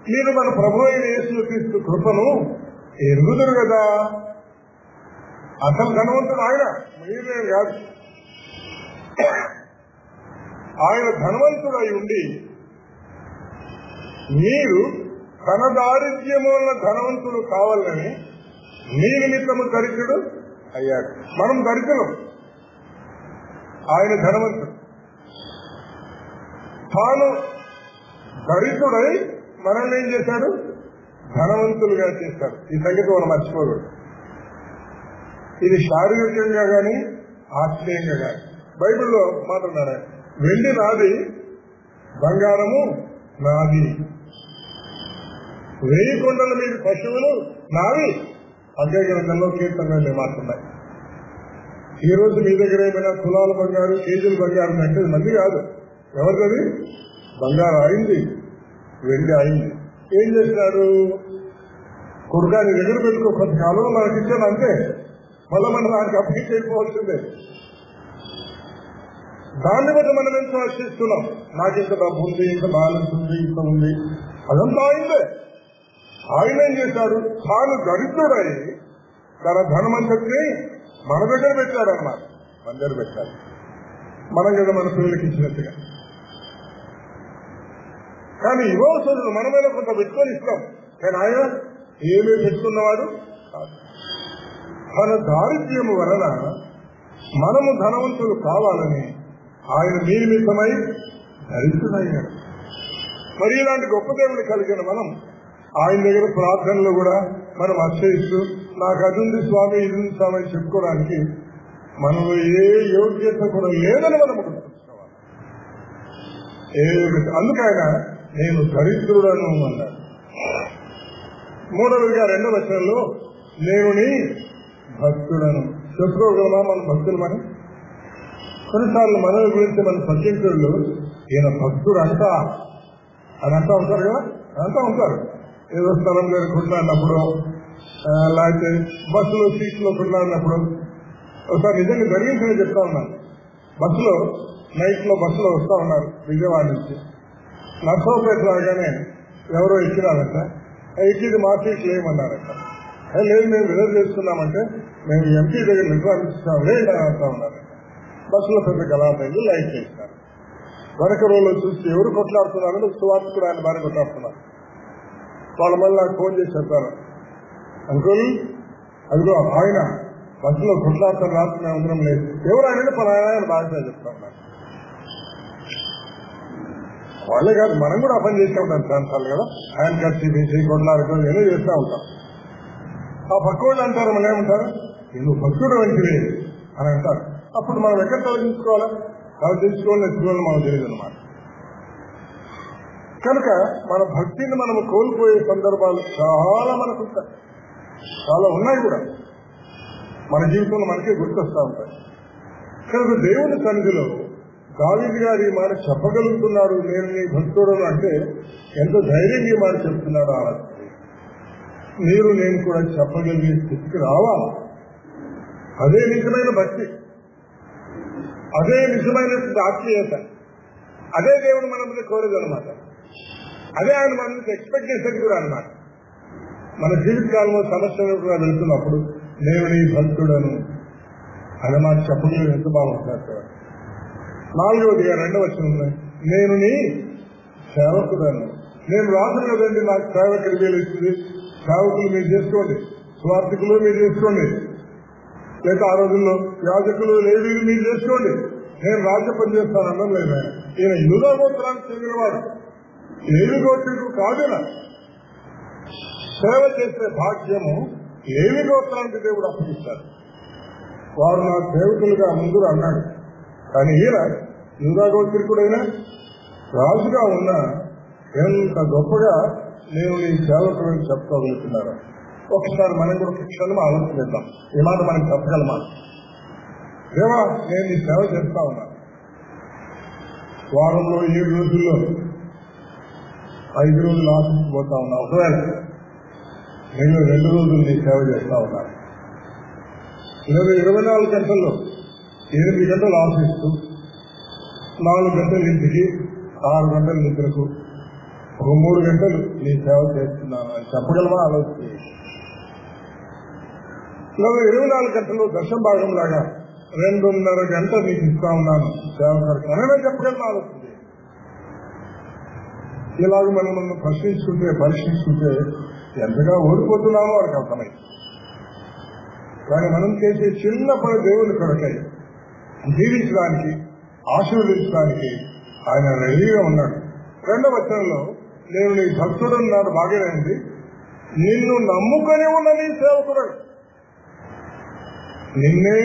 మీరు మన ప్రభు అయిన యేసుక్రీస్తు కృపను ఎరుగుదురు కదా. అసలు ధనవంతుడు ఆయన, మీరే కాదు. ఆయన ధనవంతుడు అయి ఉండి మీరు తన దారిద్ర్యము వల్ల ధనవంతుడు కావాలని మీ నిమిత్తము దరిద్రుడు అయ్యాడు. మనం దరిద్రం, ఆయన ధనవంతుడు. తాను దరిద్రుడై మనల్ని ఏం చేశాడు? ధనవంతులుగా చేశాడు. ఈ సంగతి మనం మర్చిపోకూడదు. ఇది శారీరకంగా కానీ ఆత్మీయంగా కానీ. బైబిల్లో మాట్లాడారు, వెండి నాది, బంగారము నాది, 1000 కొండల మీద పశువులు నావి. అదే గ్రంథంలో కీర్తనలు మాట్లాడాయి. ఈ రోజు మీ దగ్గర ఏమైనా తులాల బంగారు, కేజీల బంగారం అంటే మంది కాదు. ఎవరిది? బంగారం అయింది, వెండి అయింది. ఏం చేసినాడు? కొడుకాన్ని దగ్గర పెట్టుకో, కొంతకాలంలో మనకి ఇచ్చాను అంతే, మళ్ళీ మనం దానికి అప్పటికి వెళ్ళిపోవాల్సిందే. దాన్ని బట్టి మనం ఎంతో ఆశిస్తున్నాం. నాకు ఇంత డబ్బు ఉంది, ఇంత బ్యాలెన్స్ ఉంది, ఇంత ఉంది, అదంతా అయిందే. ఆయన ఏం చేశాడు? తాను దరిద్రుడై తన ధనమంతటిని మన దగ్గర పెట్టాడన్నమాట. మన దగ్గర పెట్టాడు. మనం కదా మన పిల్లలకి ఇచ్చినట్టుగా. కానీ ఇవ్వవలసిన మనమైనా కొంత పెట్టుకొని ఇస్తాం. కానీ ఆయన ఏమేమి పెట్టుకున్నవాడు కాదు. తన దారిద్ర్యము వలన మనము ధనవంతులు కావాలని ఆయన మీ నిమిత్తమై దరిద్రుడయ్యాడు. మరి ఇలాంటి గొప్ప దేవుని కలిగిన మనం ఆయన దగ్గర ప్రార్థనలు కూడా మనం ఆశ్రయిస్తూ నాకు అది ఉంది స్వామి, ఇది ఉంది స్వామి అని చెప్పుకోవడానికి మనలో ఏ యోగ్యత కూడా లేదని మనం గుర్తుంచుకోవాలి. అందుకైన నేను దరిద్రుడను అన్నాడు. 3వదిగా 2వ వచనంలో నేను నీ భక్తుడను. చెప్పుకోగలమా మన భక్తులు? మనం కొన్నిసార్లు మన గురించి మన సత్యంకులు ఈయన భక్తుడు అంతా అని అంటా ఉంటారు కదా, అంతా ఉంటారు. ఏదో స్థలం దగ్గర కొట్లాడినప్పుడు, లేకపోతే బస్సులో సీట్లో కొట్లాడినప్పుడు. ఒకసారి నిజంగా జరిగిందని చెప్తా ఉన్నాను. బస్సులో నైట్ లో బస్సులో వస్తా ఉన్నారు విజయవాడ నుంచి. నర్సరావుపేట రాగానే ఎవరో ఎక్కినారంట. ఎక్కిది మా సీట్లు ఏమన్నారంట. లేదు మేము రిజర్వ్ చేసుకున్నామంటే మేము ఎంపీ దగ్గర నిర్వహిస్తాం లేదు అని అంటా ఉన్నారంట. బస్సులో పెద్ద గలాటైంది, లైట్ చేసినారు. వెనక రోజులో చూసి ఎవరు కొట్లాడుతున్నారని సువార్తకుడు ఆయన భార్య కొట్లాడుతున్నారు. వాళ్ళు మళ్ళీ నాకు ఫోన్ చేసి చెప్పారు, అంకుల్ అదిగో ఆయన బస్సులో కొట్లాడతారు రాత్రి అవసరం లేదు, ఎవరు ఆయన పలానా బాగా చెప్తా ఉన్నారు. వాళ్ళే కాదు, మనం కూడా అపని చేస్తూ ఉంటాం చాలాసార్లు కదా. ఆయన ఖర్చు తీసి కొట్లాడుకో ఏదో చేస్తూ ఉంటాం. ఆ పక్క వాళ్ళు అంటారు, మనం ఏమంటారు, నువ్వు భక్తుడు వంటివే అని అంటారు. అప్పుడు మనం ఎక్కడ తొలగించుకోవాలా, అవి తెలుసుకోవాలని మనకు తెలియదు అన్నమాట. కనుక మన భక్తిని మనము కోల్పోయే సందర్భాలు చాలా మనకు ఉంటాయి, చాలా ఉన్నాయి కూడా మన జీవితంలో మనకే గుర్తొస్తూ ఉంటాయి. కనుక దేవుని సన్నిధిలో దావీదు గారు ఈ మాట చెప్పగలుగుతున్నాడు, నేను నీ భక్తుడను అంటే ఎంత ధైర్యంగా ఈ మాట చెప్తున్నాడు. ఆలోచన మీరు నేను కూడా చెప్పగలిగే స్థితికి రావాలి. అదే నిజమైన భక్తి, అదే నిజమైన ఆత్మీయత, అదే దేవుడు మన మీద కోరేది అనమాట. అదే ఆయన మన మీద ఎక్స్పెక్టేషన్ కూడా అనమాట. మన జీవితకాలంలో సమస్యలు కూడా వెళ్తున్నప్పుడు నేను నీ భక్తుడను అనే మాట చెప్పగలిగి ఎంత బాగుంటారు. 4వదిగా 2వ వచనంలో నేను నీ సేవకుడను. నేను రాజును కదండి, నాకు సేవకుడి వేలు ఇస్తుంది, సేవకులు మీరు చేసుకోండి, స్వార్థికులు మీరు చేసుకోండి, లేదా ఆ రోజుల్లో యాజకులు లేవీలు మీరు చేసుకోండి, నేను రాజ్య పని చేస్తానన్నా లేదా. ఈయన యూదా గోత్రానికి చెందినవాడు, లేవి గోత్రుడు కాదునా. సేవ చేసే భాగ్యము లేవి గోత్రానికి దేవుడు అప్పగిస్తాడు. వారు నా సేవకులుగా ముందు అన్నాడు. కానీ ఈయన యూదా గోత్రికుడైనా రాజుగా ఉన్నా ఎంత గొప్పగా నేను నీ సేవకుడిని చెప్పుకోగలుగుతున్నారు. ఒకసారి మనం కూడా క్షణం ఆలోచిద్దాం, ఈ మాట మనకి చెప్పగలమా? దేవా, నేను నీ సేవ చేస్తా ఉన్నా, వారంలో 7 రోజుల్లో 5 రోజులు ఆఫీస్కి పోతా ఉన్నా, ఒకవేళ నేను 2 రోజులు నీ సేవ చేస్తా ఉన్నాను. 24 గంటల్లో 8 గంటలు ఆఫీస్కు, 4 గంటలు ఇంటికి, 6 గంటలు నిద్రకు, ఒక 3 గంటలు నీ సేవ చేస్తున్నాను అని చెప్పగలమా? ఆలోచన. 24 గంటలు దశం భాగం లాగా 2.5 గంటలు నీకు ఇస్తా ఉన్నాను సేవ కొరకు అననే చెప్పగలమా? ఆలోచన. ఇలాగ మనం పరీక్షించుకుంటే ఎంతగా ఓడిపోతున్నామో వారికి అర్థమైంది. కానీ మనం చేసే చిన్న పని దేవుని కొరకై జీవించడానికి, ఆశీర్వదించడానికి ఆయన రెడీగా ఉన్నాడు. 2వ వచనంలో నేను నీ భక్తుడు అన్నాడు, బాగానేంది, నిన్ను నమ్ముకొని ఉన్న నీ సేవకుడు, నిన్నే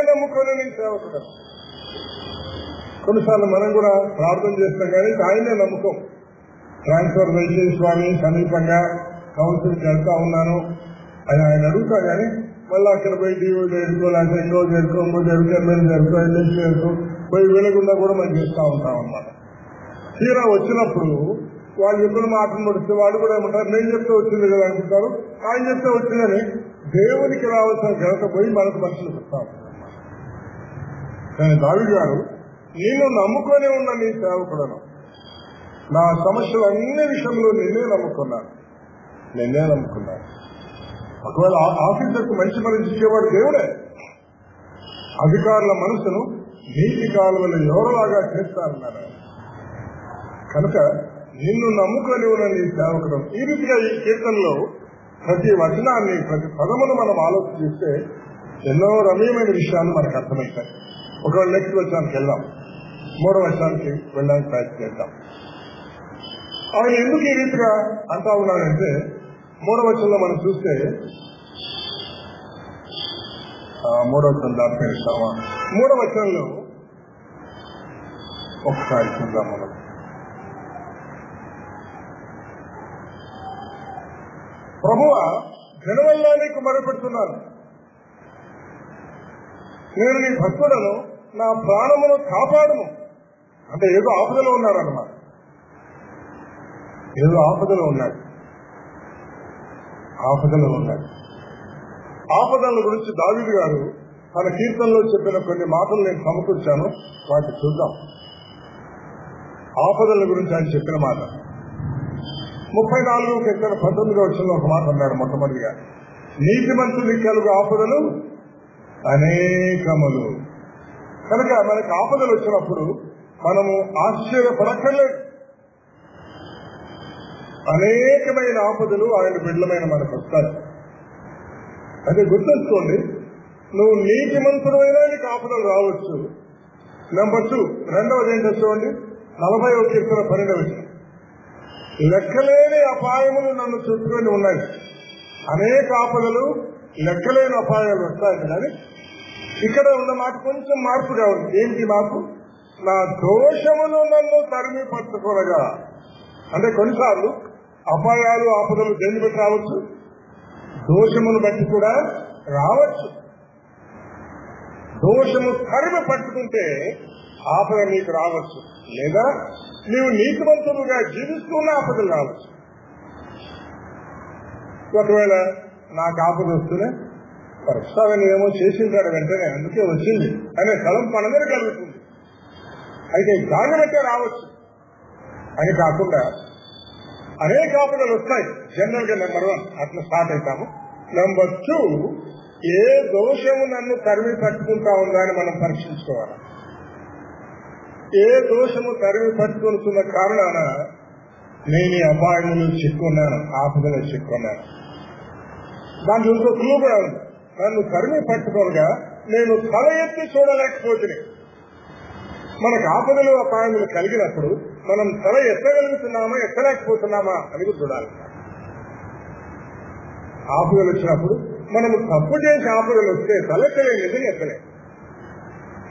నమ్ముకొని నీ సేవకుడు. కొన్నిసార్లు మనం కూడా ప్రార్థన చేస్తాం కానీ ఆయనే నమ్ముకోం. ట్రాన్స్ఫర్ వెళ్తే స్వామి సమీపంగా కౌన్సిల్కి వెళ్తా ఉన్నాను అని ఆయన అడుగుతా కానీ మళ్ళీ అక్కడ పోయి టీవీ చేరుకో, లేకపోతే ఇంకో చేరుకో, ఇంకో చేరుకో, ఎమ్మెల్యే చేరుకో, ఎల్ఎస్ చేరుకో పోయి వెళ్లకుండా కూడా మనం చేస్తూ ఉంటాం అన్నమాట. తీరా వచ్చినప్పుడు వాళ్ళు చెప్పిన మాటను పడితే వాళ్ళు కూడా ఏమంటారు, నేను చెప్తే వచ్చింది కదా అనుకుంటారు, ఆయన చెప్తే వచ్చిందని దేవునికి రావాల్సిన ఘనత పోయి మనకు మనుషులు చెప్తా ఉంటారు. కానీ దావీదు గారు నేను నమ్ముకొని ఉన్న నీ సేవకుడను, నా సమస్యలు అన్ని విషయంలో నిన్నే నమ్ముకున్నాను. ఒకవేళ ఆఫీసర్కు మంచి మనసు ఇచ్చేవాడు దేవుడే. అధికారుల మనసును నీటి కాలువలు ఎవరులాగా చేస్తారన్నారు. కనుక నిన్ను నమ్ముకొని ఉన్న నీ సేవకుడు. ఈ రీతిగా ఈ కీర్తనలో ప్రతి వచనాన్ని, ప్రతి పదమును మనం ఆలోచిస్తే ఎన్నో రమ్యమైన విషయాలు మనకు అర్థమవుతాయి. ఒకవేళ నెక్స్ట్ వచనానికి వెళ్దాం, 3వ వచనానికి వెళ్ళడానికి ప్రయత్నం చేద్దాం. ఆయన ఎందుకు ఈ రీతిగా అంటా ఉన్నాడంటే 3వ వచనంలో మనం చూస్తే, 3వ వచనం దాటిస్తామా, 3వ వచనంలో ఒకసారి చూద్దాం మనం. ప్రభువా, జనవల్ల నీకు మొరపెడుతున్నాను, నేను నీ భక్తుడను, నా ప్రాణమును కాపాడుము. అంటే ఏదో ఆపదలో ఉన్నారన్నమాట, ఏదో ఆపదలో ఉన్నాడు. ఆపదల గురించి దావీదు గారు తన కీర్తనలో చెప్పిన కొన్ని మాటలు నేను సమకూర్చాను, వాటిని చూద్దాం. ఆపదల గురించి ఆయన చెప్పిన మాట 34:19 వచనంలో ఒక మాట అన్నాడు. మొట్టమొదటిగా, నీతిమంతునికి కలుగు ఆపదలు అనేకములు. కనుక మనకు ఆపదలు వచ్చినప్పుడు మనము ఆశ్చర్యపడక్కర్లేదు. అనేకమైన ఆపదలు ఆయన బిడ్డలమైన మనకు వస్తాయి. అదే గుర్తుంచుకోండి, నువ్వు నీతిమంతుడు అయినా నీకు ఆపదలు రావచ్చు. నెంబర్ 2, రెండవది ఏంటో చూడండి, 40వ కీర్తన 12వ వచనం. లెక్కలేని అపాయములు నన్ను చుట్టుకొని ఉన్నాయి. అనేక ఆపదలు, లెక్కలేని అపాయాలు వస్తాయి. కానీ ఇక్కడ ఉన్న మాట కొంచెం మార్పుగా ఉంది. ఏంటి మార్పు? నా దోషములు నన్ను తరిమి పట్టుకొనగా. అంటే కొన్నిసార్లు అపాయాలు, ఆపదలు దేన్ని బట్టి రావచ్చు? దోషమును బట్టి కూడా రావచ్చు. దోషము తరిమి పట్టుకుంటే ఆపద నీకు రావచ్చు, లేదా నీవు నీతివంతులుగా జీవిస్తున్న ఆపదలు రావచ్చు. ఒకవేళ నాకు ఆపద వస్తూనే ప్రస్తావన ఏమో చేసింటాడు వెంటనే, అందుకే వచ్చింది అనే స్థలం మన మీద కలుగుతుంది. అయితే దాన్ని బట్టే రావచ్చు అని కాకుండా అనేక ఆపదలు వస్తాయి. జనరల్ గా నెంబర్ 1 అట్లా స్టార్ట్ అవుతాము. నెంబర్ 2, ఏ దోషము నన్ను తరిమి పట్టుకుంటా ఉందా అని మనం పరీక్షించుకోవాలి. ఏ దోషము తరిమి పట్టుకుంటున్న కారణాన నేను ఈ అపాయములు చిక్కున్నాను, ఆపదలు చిక్కున్నాను. దాని ఇంకో క్లూ కూడా ఉంది. నన్ను తరిమి పట్టుకోగా నేను తల ఎత్తి చూడలేకపోతే. మనకు ఆపదలు, అపాయములు కలిగినప్పుడు మనం తల ఎత్తగలుగుతున్నామా, ఎత్తలేకపోతున్నామా అని చూడాలి. ఆపదలు వచ్చినప్పుడు మనము తప్పు చేసి ఆపదలు వస్తే తలెత్తలేదు, ఎత్తలేదు.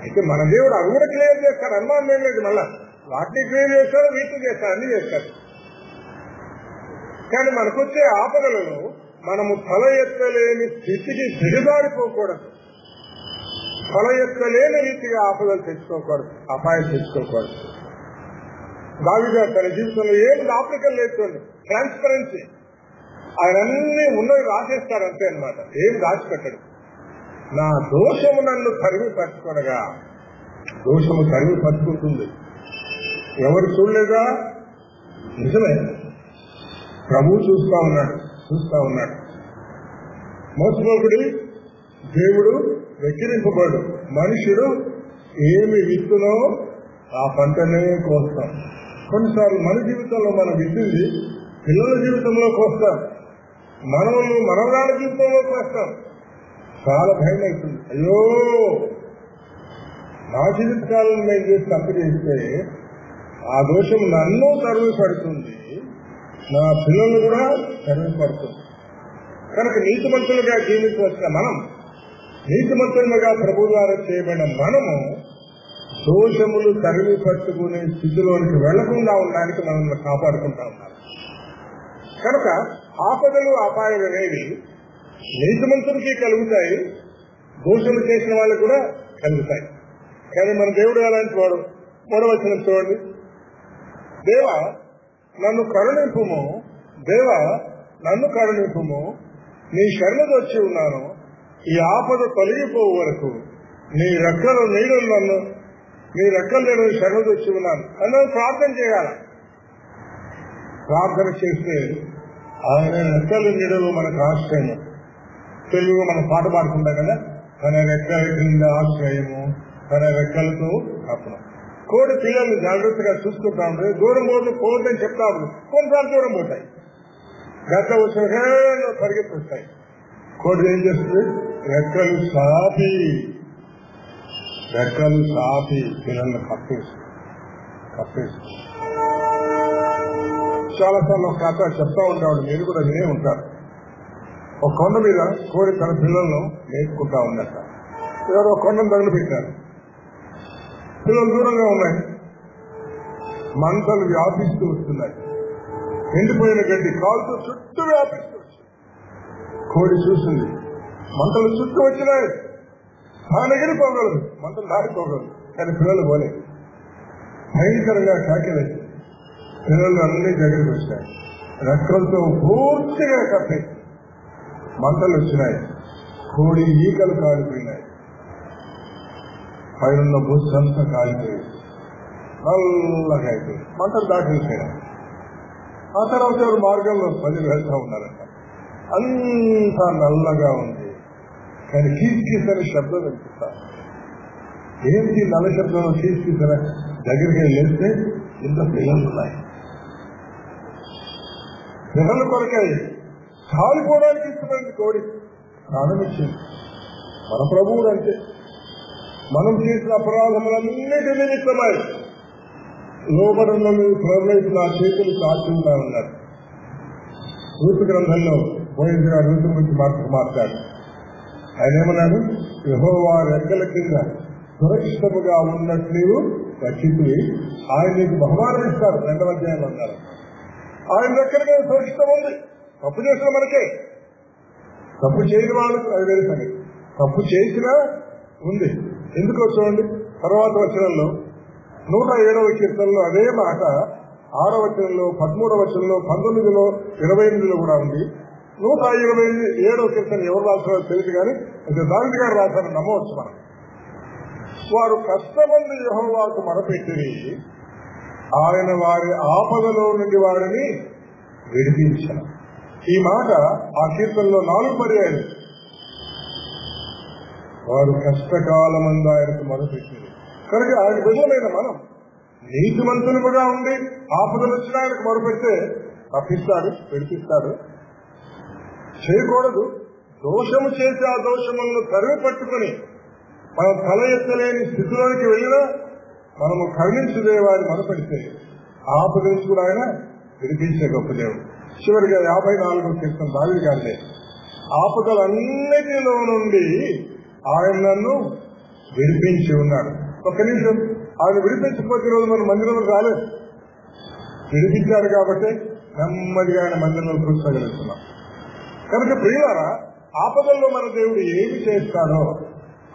అయితే మన దేవుడు అవి కూడా క్లియర్ చేస్తాడు, అనుమానం ఏం లేదు. మళ్ళా వాటిని క్లియర్ చేస్తాడు, వీటిని చేస్తాడు, అన్ని చేస్తాడు. కానీ మనకొచ్చే ఆపదలను మనము తల ఎత్తలేని స్థితికి దిగజారిపోకూడదు. తల ఎత్తలేని రీతిగా ఆపదలు తెచ్చుకోకూడదు, అపాయం తెచ్చుకోకూడదు. దావీదు తన జీవితంలో ఏం దాపరికం లేదు, ట్రాన్స్పరెన్సీ. ఆయన అన్ని ఉన్నవి రాసేస్తాడు అంతే అనమాట, ఏం దాచిపెట్టడు. నా దోషము నన్ను తరిమి పట్టుకొనగా. దోషము తరిమి పట్టుకుంటుంది. ఎవరు చూడలేదా? నిజమే, ప్రభు చూస్తా ఉన్నాడు. మోసపోకుడి, దేవుడు వెక్కిరింపబడు. మనుషుడు ఏమి విత్తునో ఆ పంటనే కోస్తాం. కొన్నిసార్లు మన జీవితంలో మనం విత్తింది పిల్లల జీవితంలో కోస్తాం, మనవరాల జీవితంలో కోస్తాం. చాలా భయం అవుతుంది. అయ్యో, నా జీవితకాలం నేను చేసి తప్పు చేస్తే ఆ దోషం నన్ను తరిమి పడుతుంది, నా పిల్లలు కూడా తరిమి పడుతుంది. కనుక నీతిమంతులుగా జీవించవలసిన మనం, నీతిమంతులుగా ప్రభు ద్వారా చేయబడిన మనము దోషములు తరిమి పట్టుకునే స్థితిలోనికి వెళ్లకుండా ఉండడానికి మనల్ని కాపాడుకుంటా ఉన్నారు. కనుక ఆపదలు, అపాయాలు అనేవి నీతిమంతుడికి కలుగుతాయి, దోషములు చేసిన వాళ్ళకు కూడా కలుగుతాయి. కానీ మన దేవుడు అలాంటి వాడు. 3వ వచనం చూడండి. దేవా నన్ను కరుణింపుము, దేవా నన్ను కరుణింపుము, నీ శరణుకు వచ్చి ఉన్నాను. ఈ ఆపద తొలగిపోవు వరకు నీ రెక్కలు నేను శరణుకు వచ్చి ఉన్నాను అని ప్రార్థన చేయాలి. ప్రార్థన చేస్తే ఆయన రెక్కలు నీడలు మనకు ఆశ్రయము. తెలుగు మనం పాట పాడుకుంటాం కదా, తన రెక్కల క్రింద ఆశ్రయము, తన రెక్కలతో కప్పడం. కోడి పిల్లల్ని జాగ్రత్తగా చూసుకుంటా ఉంటుంది. దూరం పోదని చెప్తా ఉంటుంది, కొన్నిసార్లు దూరం పోతాయి. గత వచ్చిన పరిగెత్తిస్తాయి. కోడి ఏం చేస్తుంది? రెక్కలు సాపి పిల్లల్ని కప్పేస్తుంది. చాలాసార్లు ఒక కథ చెప్తా ఉండేవాడు, మీరు కూడా వినే ఉంటారు. ఒక కొండ మీద కోడి తన పిల్లలను మేపుకుంటా ఉందట. ఎవరో కొండను తగులు పెట్టారు. పిల్లలు దూరంగా ఉన్నాయి. మంటలు వ్యాపిస్తూ వస్తున్నాయి. ఎండిపోయిన గడ్డి కాలుతో చుట్టూ వ్యాపిస్తూ వచ్చింది. కోడి చూసింది, మంటలు చుట్టూ వచ్చినాయి. తాను ఎగిరిపోగలదు, మంటలు దారిపోగలదు, కానీ పిల్లలు పోలేదు. భయంకరంగా కాకిలేదు. పిల్లలు అన్ని దగ్గరికి వచ్చాయి. రెక్కలతో పూర్తిగా కప్పి మంటలు వచ్చినాయి. కోడి ఈకలు కాలిపోయినాయి. పైన బుస్సు అంతా కాలిపోయింది, నల్లగా అయిపోయింది. మంటలు దాటిపోయినాయి. ఆ తర్వాత ఎవరు మార్గంలో ప్రజలు వెళ్తా ఉన్నారంట. అంతా నల్లగా ఉంది, కానీ కీస్ అనే శబ్దం వినిపిస్తారు. ఏంటి నల్ల శబ్దంలో కీస్ అనే దగ్గరికి లేస్తే ఇంత పిల్లలు ఉన్నాయి. పిల్లలు కొరకాయి కాలిపోవడానికి ఇష్టపడింది కోడి. ప్రాణం ఇచ్చింది. మన ప్రభువుడు అంటే మనం చేసిన అపరాధములన్నిటి నిమిత్తమై లోబడంలో ప్రభువైపు నా చేతులు సాక్షి ఉంటానన్నారు. రూతు గ్రంథంలో బోయజ్ గారు రూతు గురించి మాట్లాడు. ఆయన ఏమన్నాడు? యెహోవా రెక్కల కింద సురక్షితముగా ఉన్నట్టు నీవు రక్షితువి, ఆయన నీకు బహుమానం ఇస్తారు. 2వ అధ్యాయంలో అన్నారు. ఆయన రెక్కల మీద సురక్షితం ఉంది. తప్పు చేసిన మనకే, తప్పు చేయని వాళ్ళకు అది వేరే సంగతి. తప్పు చేసినా ఉంది. ఎందుకో చూడండి, తర్వాత వచనంలో 107వ కీర్తనలో అదే మాట 6వ వచనంలో, 13వ వచనంలో, 19లో, 28లో కూడా ఉంది. 127వ కీర్తన ఎవరు రాశారో తెలుసు కానీ దావీదు గారు రాశారని నమ్మవచ్చు మనం. వారు కష్టమంది యెహోవాకు మొరపెట్టిరి, ఆయన వారి ఆపదలో నుండి వారిని విడిపించారు. ఈ మాట ఆ కీర్తనలో 4 పర్యాయాలు. వారు కష్టకాలమందు ఆయనకు మొరపెట్టిరి. కనుక ఆయన బిడ్డలైన మనం నీతిమంతులుగా ఉండి ఆపదలు వచ్చిన ఆయనకు మొరపెడితే తప్పిస్తాడు, విడిపిస్తాడు. చేయకూడదు. దోషము చేసి ఆ దోషములను తరిమి పట్టుకుని మనం తల ఎత్తలేని స్థితిలోనికి వెళ్ళినా మనము కరుణించుదే వారి మొరపెడితే ఆపద నుంచి కూడా ఆయన విడిపించే గొప్ప దేవుడు. చివరిగా 54వ కీర్తన దావీదు గారిదే. ఆపదలన్నిటిలో నుండి ఆయన నన్ను విడిపించి ఉన్నాడు. ఒక్క నిమిషం, ఆయన విడిపించకపోతే రోజు మనం మందిరంలో రాలేదు. విడిపించారు కాబట్టి నెమ్మదిగా ఆయన మందిరంలో కూర్చోగలుగుతున్నాం. కనుక ప్రియులారా, ఆపదల్లో మన దేవుడు ఏమి చేస్తాడో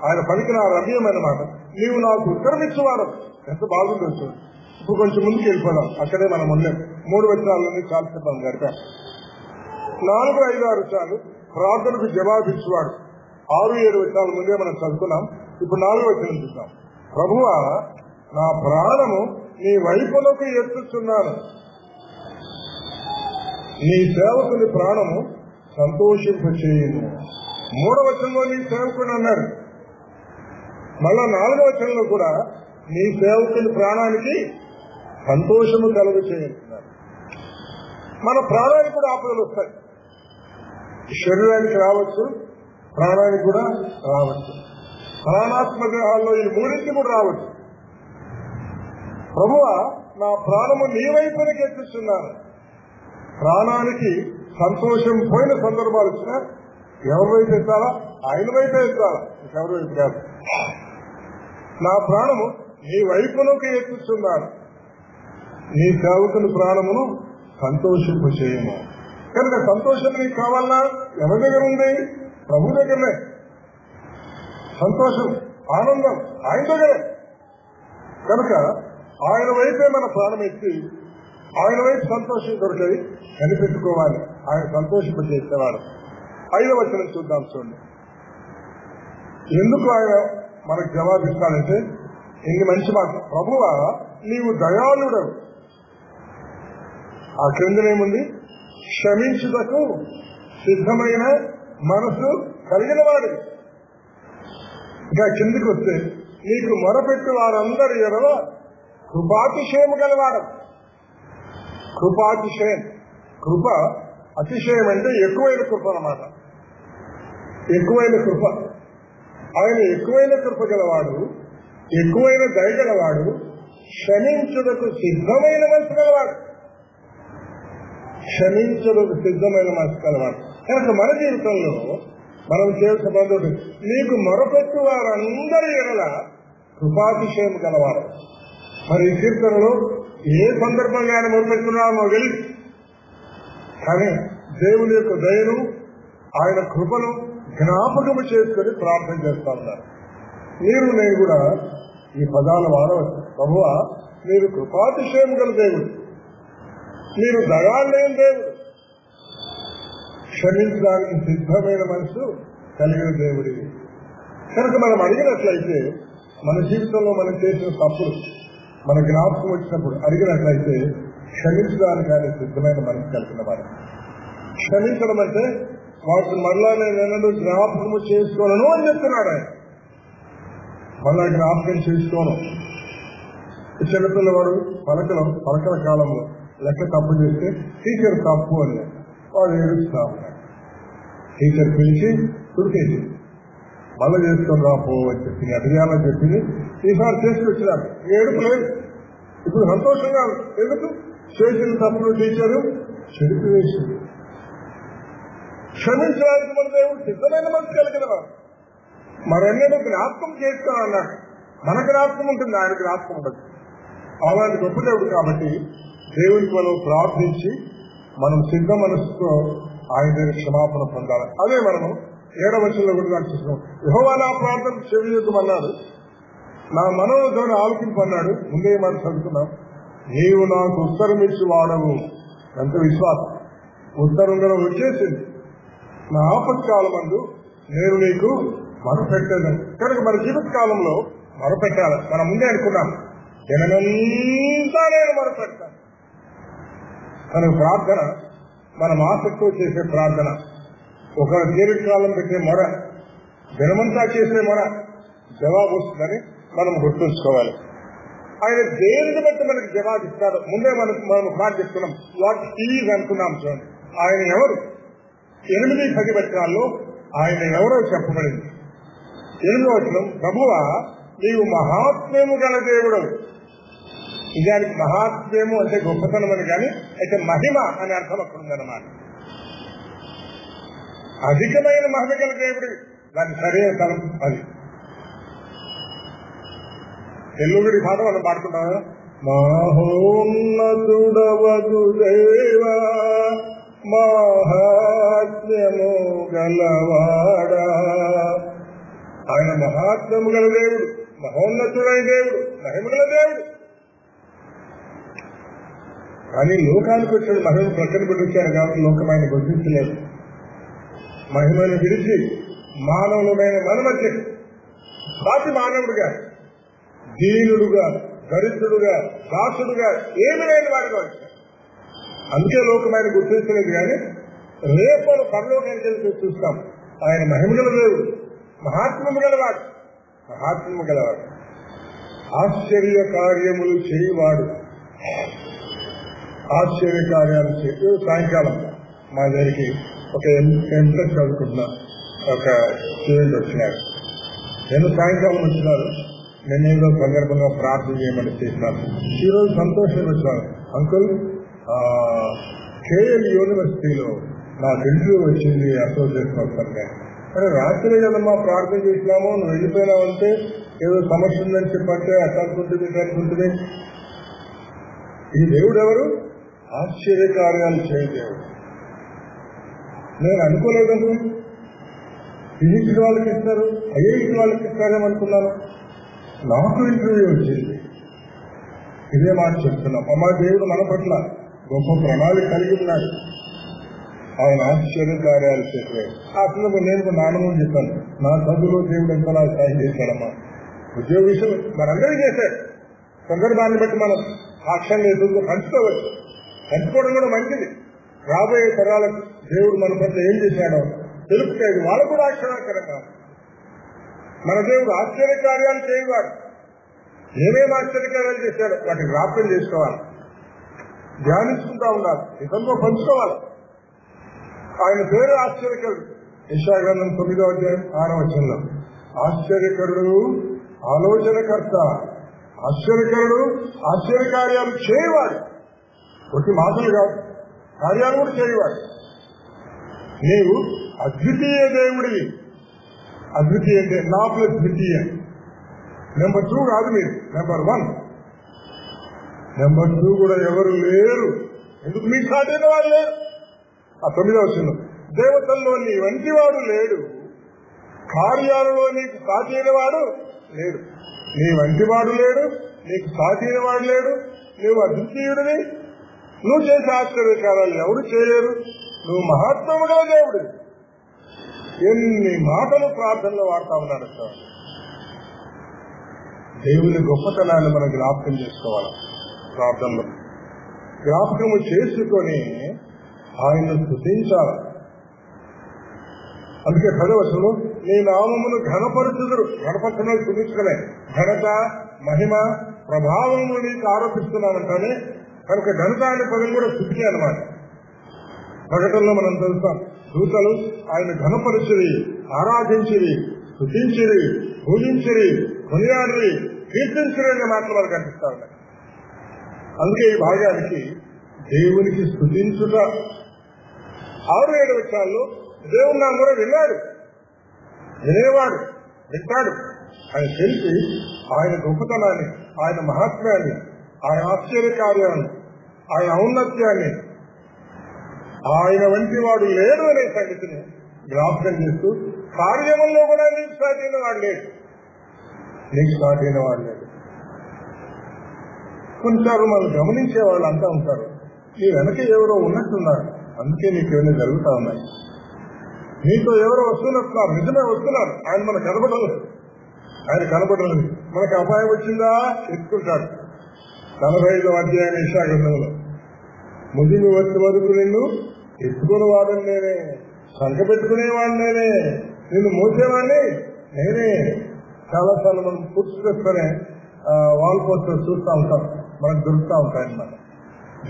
ఆయన పలికిన రమ్యమైన మాట, నీవు నాకు ఉత్తరమిచ్చేవాడు. ఎంత బాగుందో చూడు. ఇప్పుడు కొంచెం ముందుకు వెళ్ళిపోదాం. అక్కడే మనం ఉండలేం. 3 వచనాలన్నీ చాలా చెప్పాం గడిపాం. 4, 5, 6 వచనాలు ప్రార్థనకు జవాబిచ్చేవాడు. 6, 7 వచనాల ముందే మనం చదువుకున్నాం. ఇప్పుడు 4వ వచనం చూద్దాం. ప్రభువా, నా ప్రాణము నీ వైపునకు ఎత్తుచున్నాను, నీ సేవకుని ప్రాణము సంతోషింపచేయును. 3వ వచనంలో నీ సేవకుని అన్నాడు. మళ్ళా 4వ వచనంలో కూడా నీ సేవకుని ప్రాణానికి సంతోషము కలుగు చేయంటున్నారు. మన ప్రాణానికి కూడా ఆపదలు వస్తాయి. శరీరానికి రావచ్చు, ప్రాణానికి కూడా రావచ్చు. ప్రాణాత్మ గ్రహాల్లో ఈ 3ంటికి కూడా రావచ్చు. ప్రభువా, నా ప్రాణము నీ వైపునకి ఎత్తుచున్నాను. ప్రాణానికి సంతోషం పోయిన సందర్భాలు వచ్చినా ఎవరి వైపు ఎత్తాలా? ఆయన వైపు ఎత్తాలా, ఇంకెవరి వైపు కాదు. నా ప్రాణము నీ వైపునకు ఎత్తుచున్నాను, నీ సేవకుని ప్రాణమును సంతోషింపు చేయము. కనుక సంతోషం నీకు కావాలన్నా ఎవరి దగ్గర ఉంది? ప్రభు దగ్గరనే. సంతోషం, ఆనందం ఆయన దగ్గరే. కనుక ఆయన వైపే మన ప్రాణం ఎత్తి ఆయన వైపు సంతోషం దొరకది కనిపెట్టుకోవాలి. ఆయన సంతోషింప చేసేవాడు. 5వ వచనం చూద్దాం. చూడండి, ఎందుకు ఆయన మనకు జవాబిస్తాడంటే ఇన్ని మంచి మాట. ప్రభువా, నీవు దయాళుడవు. ఆ క్రిందనేముంది? క్షమించుటకు సిద్ధమైన మనసు కలిగిన వాడు. ఇంకా కిందికి వస్తే నీకు మొరపెట్టు వారందరి ఎడల కృపాతిశయము గలవాడు. కృపాతిశయం, కృప అతిశయం అంటే ఎక్కువైన కృప అన్నమాట. ఎక్కువైన కృప. ఆయన ఎక్కువైన కృప గలవాడు, ఎక్కువైన దయ గలవాడు, క్షమించుటకు సిద్ధమైన మనసు గలవాడు. క్షమించుటకు సిద్ధమైన మనసు గలవాడు. కనుక మన జీవితంలో మనం చేసిన పద్ధతి, నీకు మొరపెట్టు వారందరి ఎడల కృపాతిశయం గలవాడు. మరి ఈ కీర్తనలో ఏ సందర్భంగా ఆయన మొరపెట్టున్నామో తెలియదు, కానీ దేవుని యొక్క దయను ఆయన కృపను జ్ఞాపకము చేసుకుని ప్రార్థన చేస్తా ఉన్నారు. మీరు నేను కూడా ఈ పదాలు వాడవచ్చు. ప్రభువా, మీరు కృపాతిశయం గల దేవుడు, మీరు దయాళుడైన దేవుడు, క్షమించడానికి సిద్ధమైన మనసు కలిగిన దేవుడి. కనుక మనం అడిగినట్లయితే మన జీవితంలో మనం చేసిన తప్పులు మన జ్ఞాపకం వచ్చినప్పుడు అడిగినట్లయితే క్షమించడానికి ఆయన సిద్ధమైన మనసు కలిగిన వారు. క్షమించడం అంటే వాటిని మరలా నేను జ్ఞాపకము చేసుకోను అని చెప్తున్నాడు ఆయన. మళ్ళా జ్ఞాపకం చేసుకోను. చిన్నపిల్లవాడు పలకల కాలంలో లెక్క తప్పు చేస్తే టీచర్ తప్పు అని వాడు ఏడుస్తా ఉన్నాడు. టీచర్ పిలిచి తుడికేసి మళ్ళీ చేసుకొని రాపో అని చెప్పింది, అడిగాలని చెప్పింది. ఈసారి చేసుకొచ్చినారు, ఏడుపు లేదు. ఇప్పుడు సంతోషంగా ఎందుకు? చేసిన తప్పులు టీచరు చెడుపు వేసింది. క్షమించడానికి మన దేవుడు సిద్ధమైన మనసు కలిగిన వారు. మరెన్నడూ జ్ఞాపకం చేస్తానన్నాడు. మన జ్ఞాపకం ఉంటుంది, ఆయన జ్ఞాపకం ఉండదు. అలాంటి గొప్ప దేవుడు కాబట్టి దేవునికి మనం ప్రార్థించి మనం సిద్ధ మనసుతో ఆయన క్షమాపణ పొందాలి. అదే మనము 7వ వచనంలో కూడా చూస్తున్నాం. యెహోవా నా ప్రార్థన చెవియొద్దమన్నాడు, నా మనవులతో ఆలకింపు అన్నాడు. ముందే మనం చదువుతున్నాం, నీవు నాకు ఉత్తరం ఇచ్చి వాడవు. ఎంత విశ్వాసం! ఉత్తరం కూడా వచ్చేసింది. నా ఆపత్కాలమందు నేను నీకు మొరపెట్టేదని. కనుక మన జీవిత కాలంలో మొరపెట్టాలి. మనం ముందే అనుకున్నాం, జనమంతా నేను మొరపెడతాను. మన ప్రార్థన మనం ఆసక్తితో చేసే ప్రార్థన, ఒక దీర్ఘకాలం పెట్టే మొర, దినమంతా చేసే మొర జవాబు వస్తుందని మనం గుర్తుంచుకోవాలి. ఆయన దేనిని బట్టి మనకి జవాబు ఇస్తాడు. ముందే మనం ప్రార్థిస్తున్నాం, వాట్ ఈజ్ అనుకున్నాం. చూడండి, ఆయన ఎవరు? 8-10 వచనాల్లో ఆయన ఎవరో చెప్పబడింది. 8వ వచనం, ప్రభువా నీవు మహాత్మ్యము గల దేవుడు. నిజానికి మహాత్మ్యము అంటే గొప్పతనం అని, కానీ అయితే మహిమ అని అర్థం అక్కడ ఉందన్నమాట. అధికమైన మహిమ గల దేవుడు, దాని సరైన తలం అది. తెలుగుడి పాట మనం పాడుకుంటాం కదా, మహోన్నతుడవగు దేవా మహాత్మ్యము గలవాడా. ఆయన మహాత్మ్యము గల దేవుడు, మహోన్నతుడైన దేవుడు, మహిమ గల దేవుడు. కానీ లోకానికి వచ్చిన మహిమ ప్రక్కన పెట్టి వచ్చారు కాబట్టి లోకం ఆయన గుర్తించలేదు. మహిమను విడిచి మానవులమైన మన మధ్య సాటి మానవుడుగా, దీనుడుగా, దరిద్రుడుగా, దాసుడుగా, ఏమి లేని వాడిగా వచ్చారు. అందుకే లోకం ఆయన గుర్తించలేదు. కానీ రేపు పరలోకానికి వెళ్తే చూస్తాం, ఆయన మహిమగల దేవుడు, మహాత్మ్యము గలవాడు, మహాత్మ్యము గలవాడు, ఆశ్చర్య కార్యములు చేయవాడు. ఆశ్చర్య కార్యాలు చేసి సాయంకాలం మా దగ్గరికి ఒక ఎంట్రెన్స్ చదువుకుంటున్నా ఒక స్టూడెంట్ వచ్చినారు. నేను సాయంకాలం వచ్చినారు. నేనేదో సందర్భంగా ప్రార్థన చేయమని చేసినాను. ఈరోజు సంతోషంగా వచ్చాను. అంకుల్, కేఎల్ యూనివర్సిటీలో నాకు ఇంటర్వ్యూ వచ్చింది అసోసియేషన్ ఆఫీసర్గా. కానీ రాత్రి కదమ్మా ప్రార్థన చేసినాము, నువ్వు వెళ్ళిపోయినావంటే ఏదో సమస్య ఉందని చెప్పంటే అట్టాడుకుంటుంది ఇట్టాడుకుంటుంది. ఈ దేవుడు ఎవరు? ఆశ్చర్య కార్యాలు చేయ దేవుడు. నేను అనుకోలేదండి, ఫిజిక్స్ వాళ్ళకి ఇస్తారు, ఐఐటి వాళ్ళకి ఇస్తారేమనుకున్నాను. నాకు ఇంటర్వ్యూ వచ్చింది. ఇదే మాట చెప్తున్నాం. మా దేవుడు మన పట్ల గొప్ప ప్రణాళిక కలిగి ఉన్నాడు. ఆయన ఆశ్చర్య కార్యాలు చేసేవాడు. ఆ పిల్లలు నేను నాన్నమని చెప్పాను, నా చదువులో దేవుడు ఎంత నాకు సాయం చేశాడమ్మా. ఉద్యోగ విషయం మనందరికీ చేశాడు. సందర్భాన్ని బట్టి మనం సాక్ష్యాన్ని ఎదురుగా పంచుకోవచ్చు. పంచుకోవడం కూడా మంచిది. రాబోయే తరాలకు దేవుడు మన పట్ల ఏం చేశాడో తెలుపుతాడు. వాళ్ళు కూడా ఆశ్చర్యకరంగా. మన దేవుడు ఆశ్చర్య కార్యాలు చేయవాడు. ఏమేమి ఆశ్చర్యకార్యాలు చేశాడో వాటిని జ్ఞాపకం చేసుకోవాలి, ధ్యానించుకుంటా ఉండాలి, ఇతరులతో పంచుకోవాలి. ఆయన పేరు ఆశ్చర్యకరుడు. యెషయా గ్రంథం 9వ అధ్యాయం 6వ వచనంలో ఆశ్చర్యకరుడు, ఆలోచనకర్త, ఆశ్చర్యకరుడు, ఆశ్చర్యకార్యాలు చేయవాడు. ఒకటి మాటలు కాదు, కార్యాలు కూడా చేయవాడు. నీవు అద్వితీయ దేవుడివి. అద్వితీయ అంటే నా ప్లస్ ద్వితీయ. నెంబర్ 2 కాదు, మీరు నెంబర్ 1. నెంబర్ 2 కూడా ఎవరు లేరు. ఎందుకు? మీకు సాటైన వాడు లేరు. ఆ 9వ వచనం, దేవతల్లో నీ వంటి వాడు లేడు, కార్యాలలో నీకు సాటైన వాడు లేడు. నీ వంటి వాడు లేడు, నీకు సాటైన వాడు లేడు. నువ్వు అద్వితీయుడివి. నువ్వు చేసే ఆశ్చర్యకారాలు ఎవరు చేయలేరు. నువ్వు మహాత్మ్యము గల దేవుడు. ఎన్ని మాటలు ప్రార్థనలో వాడుతా ఉన్నాడు. దేవుని గొప్పతనాన్ని మనం జ్ఞాపకం చేసుకోవాలి. ప్రార్థనలో జ్ఞాపకము చేసుకొని ఆయన్ను స్తుతించాలి. అందుకే 10వ వచనంలో నీ నామమును ఘనపరుచుదురు. ఘనపరచడం స్తుతించడమే. ఘనత, మహిమ, ప్రభావము నీకు ఆరోపిస్తున్నామంటానే. కనుక ఘనత అనే పదం కూడా స్తుతికే అన్నమాట. ప్రకటనలో మనం తెలుస్తాం, దూతలు ఆయన ఘనపరచుది ఆరాధించిరి, స్తుతించిరి, పూజించిరి, కొనియాడిరి, కీర్తించిరి అనే మాటలు మనకు కనిపిస్తా ఉన్నాయి. అందుకే ఈ భాగానికి దేవునికి స్తుతించుట 6-7 విషయాల్లో దేవుని అందరూ విన్నాడు, వినేవాడు, వింటాడు. ఆయన తెలిసి ఆయన గొప్పతనాన్ని, ఆయన మహాత్మ్యాన్ని, ఆయన ఆశ్చర్య కార్యాన్ని, ఆయన ఔన్నత్యాన్ని, ఆయన వంటి వాడు లేడు అనే సంగతిని జ్ఞాపకం చేస్తూ కార్యముల్లో కూడా నీకు సాటైన వాడు లేడు, నీకు సాటైన వాడు లేడు. కొన్నిసార్లు మనం గమనించే వాళ్ళు అంతా ఉంటారు, నీ వెనక ఎవరో ఉన్నట్టున్నారు, అందుకే నీకేమైనా జరుగుతా ఉన్నాయి. నీతో ఎవరో వస్తున్నట్టున్నారు, నిజమే వస్తున్నారు, ఆయన మనకు కనబడలేదు, ఆయన కనబడలేదు. మనకు అపాయం వచ్చిందా ఎత్తుకుంటాడు. 45వ అధ్యాయం యెషయా గ్రంథంలో ముదిమి వచ్చే వరకు నిన్ను ఎత్తుకుని వాడని నేనే, సంక పెట్టుకునేవాడిని నేనే, నిన్ను మోసేవాడిని నేనే. చాలాసార్లు మనం పూర్తి చేసుకునే వాల్ పోస్టర్ చూస్తూ ఉంటాం, మనకు దొరుకుతూ ఉంటాయన్నమాట.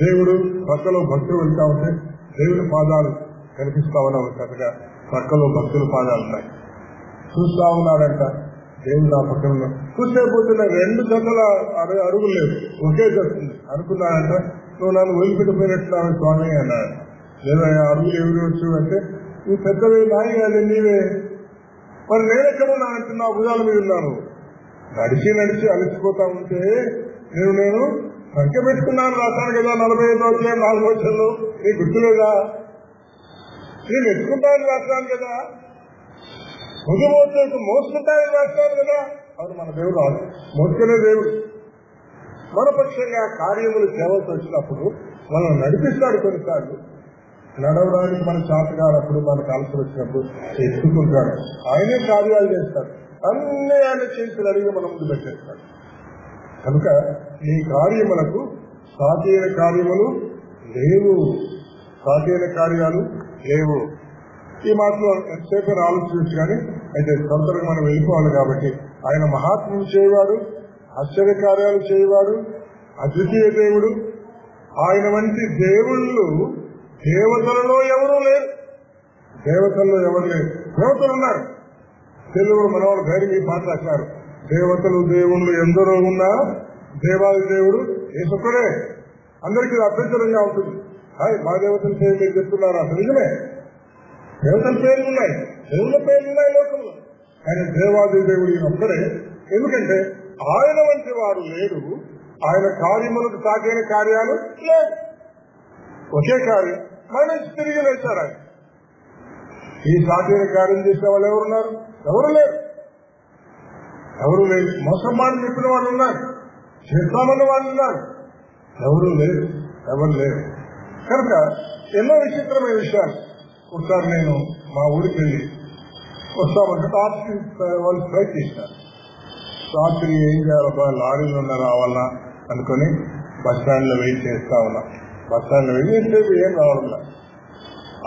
దేవుడు పక్కలో భక్తులు వెళ్తా ఉంటే దేవుని పాదాలు కనిపిస్తా ఉన్నాం, చక్కగా పక్కలో భక్తుల పాదాలు ఉన్నాయి. చూస్తా ఉన్నాడంట దేవుడు నా పక్కన. చూసేపోతున్న 2 జతల అడుగులు లేవు, ఒకే జరుగుతుంది అనుకున్నాడంట. నువ్వు నన్ను వదిలిపెట్టిపోయినట్లు స్వామి అన్నాడు. లేదా అడుగులు ఎవరు వచ్చు అంటే, నువ్వు పెద్దవి నాయి అది నీవే, మరి నేనెక్కడున్నా అంటే నా భుజాల మీద ఉన్నాను. నడిచి నడిచి అలసిపోతా ఉంటే నేను సంఖ్య పెట్టుకున్నాను రాశాను కదా 45వ అధ్యాయం 4వ వచనంలో, నీకు గుర్తులేదా? నేను ఎత్తుకుంటానని రాశాను కదా, ముదుమోసేపు మోసుకుంటానని రాశాను కదా. అవును, మన దేవుడు రాదు, మోసుకునే దేవుడు. మన పక్షంగా కార్యములు చేయవలసి వచ్చినప్పుడు మనం నడిపిస్తాడు. కొన్నిసార్లు నడవడానికి మన చేతగానప్పుడు, మనకు అలసి వచ్చినప్పుడు ఎత్తుకుంటాడు. ఆయనే కార్యాలు చేస్తాడు, అన్నీ ఆయన చేతులు అడిగి మన ముందు పెట్టేస్తాడు. కనుక ఈ కార్యములకు సాధ్యమైన కార్యములు లేవు, సాధ్యమైన కార్యాలు లేవు. ఈ మాటలో ఎంతసేపు ఆలోచించు, కానీ అయితే తొందరగా మనం వెళ్ళిపోవాలి. కాబట్టి ఆయన మహాత్మ్యం చేయవాడు, ఆశ్చర్య కార్యాలు చేయవాడు, అద్వితీయ దేవుడు. ఆయన వంటి దేవుళ్ళు దేవతలలో ఎవరూ లేరు, దేవతల్లో ఎవరు లేరు. దేవతలు ఉన్నారు, తెలుగులో మనవాళ్ళు ధైర్యం ఈ పాట రాశారు, దేవతలు దేవుళ్ళు ఎందరో ఉన్నా దేవాది దేవుడు యేసుడే. అందరికీ అభ్యంతరంగా ఉంటుంది, హాయ్ మా దేవతల పేరు మీరు చెప్తున్నారు. అసలు నిజమే, దేవతల పేర్లు ఉన్నాయి, దేవుళ్ళ పేర్లు ఉన్నాయి లోకంలో, ఆయన దేవాది దేవుడు ఒక్కడే. ఎందుకంటే ఆయన వంటి వాడు లేడు, ఆయన కార్యములకు సాగైన కార్యాలు లేదు. ఒకే కార్యం మనిషి తిరిగి లేచాడు ఆయన. ఈ సాగైన కార్యం చేసే వాళ్ళు ఎవరున్నారు? ఎవరు లేరు, ఎవరు లేరు. మోసం మాట చెప్పిన వాళ్ళు ఉన్నారు, చేస్తామన్న వాళ్ళు ఉన్నారు, ఎవరు లేరు, ఎవరు లేరు. కనుక ఎన్నో విచిత్రమైన విషయాలు. ఒకసారి నేను మా ఊరికి వెళ్ళి వస్తామంటే రాత్రి వాళ్ళు స్ట్రైక్ చేశారు. రాత్రి ఏం చేయాలబ్బా, లారీలు ఉన్న రావాలా అనుకుని బస్ స్టాండ్ లో వెయిట్ చేస్తా ఉన్నా. బస్ స్టాండ్ లో వెయిట్ చేస్తే ఏం రావాలన్నా.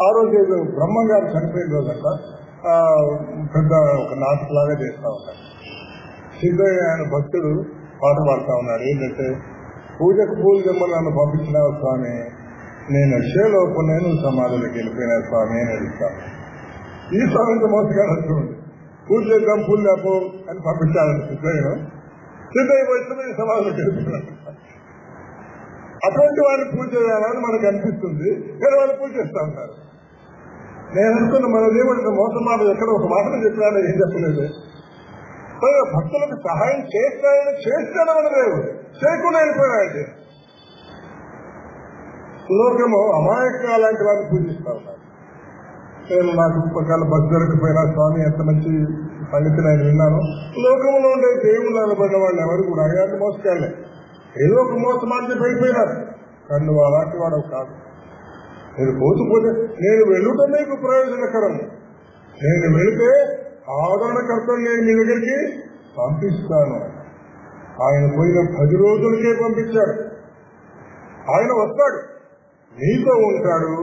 ఆ రోజు బ్రహ్మంగారు చనిపోయిన రోజంట పెద్ద ఒక నాటకలాగా చేస్తా ఉన్నాడు. సిద్ధయ్య ఆయన భక్తుడు పాట పాడుతా ఉన్నాడు. ఏంటంటే, పూజకు పూజ జమ్మని నన్ను పంపించినావు స్వామి, నేను వచ్చేలోపు నేను సమాధిలోకి వెళ్ళిపోయినా స్వామి అని అడుగుతాను. ఈ స్వామితో మోసగాడు వస్తుంది, పూజ చేద్దాం పూజ లేపో అని పంపించాలంటే సిద్ధయ్యను. సిద్ధయ్య వచ్చి సమాధిలోకి వెళ్ళిపోయినాడు. అటువంటి వారిని పూజ చేయాలని మనకు అనిపిస్తుంది, కానీ వాళ్ళు పూజ చేస్తా ఉంటారు. నేను అనుకున్న మన దేవుడికి మోసం మాట ఎక్కడ ఒక మాటను చెప్పినా ఏం చెప్పలేదు. భక్తులకు సహాయం చేస్తాను మన దేవుడు, చేయకుండా వెళ్ళిపోయాడు. లోకము అమాయక లాంటి వారిని పూజిస్తా ఉన్నారు. నేను నాకు ఒకవేళ బస్సు దొరకపోయినా స్వామి ఎంత మంచి సంగతి నేను విన్నాను. లోకంలో ఉండే దేవుళ్ళు అనబడిన వాళ్ళు ఎవరు కూడా అలాంటి మోసకాలే, ఏదో ఒక మోసమాన్ని వెళ్ళిపోయినారు. కానీ నువ్వు అలాంటి వాడు కాదు. నేను పోతుపోతే నేను వెళ్ళుట మీకు ప్రయోజనకరం, నేను వెళితే ఆదరణకర్తను నేను మీ దగ్గరికి పంపిస్తాను. ఆయన పోయిన 10 రోజులకే పంపించాడు. ఆయన వస్తాడు, నీతో ఉంటాడు,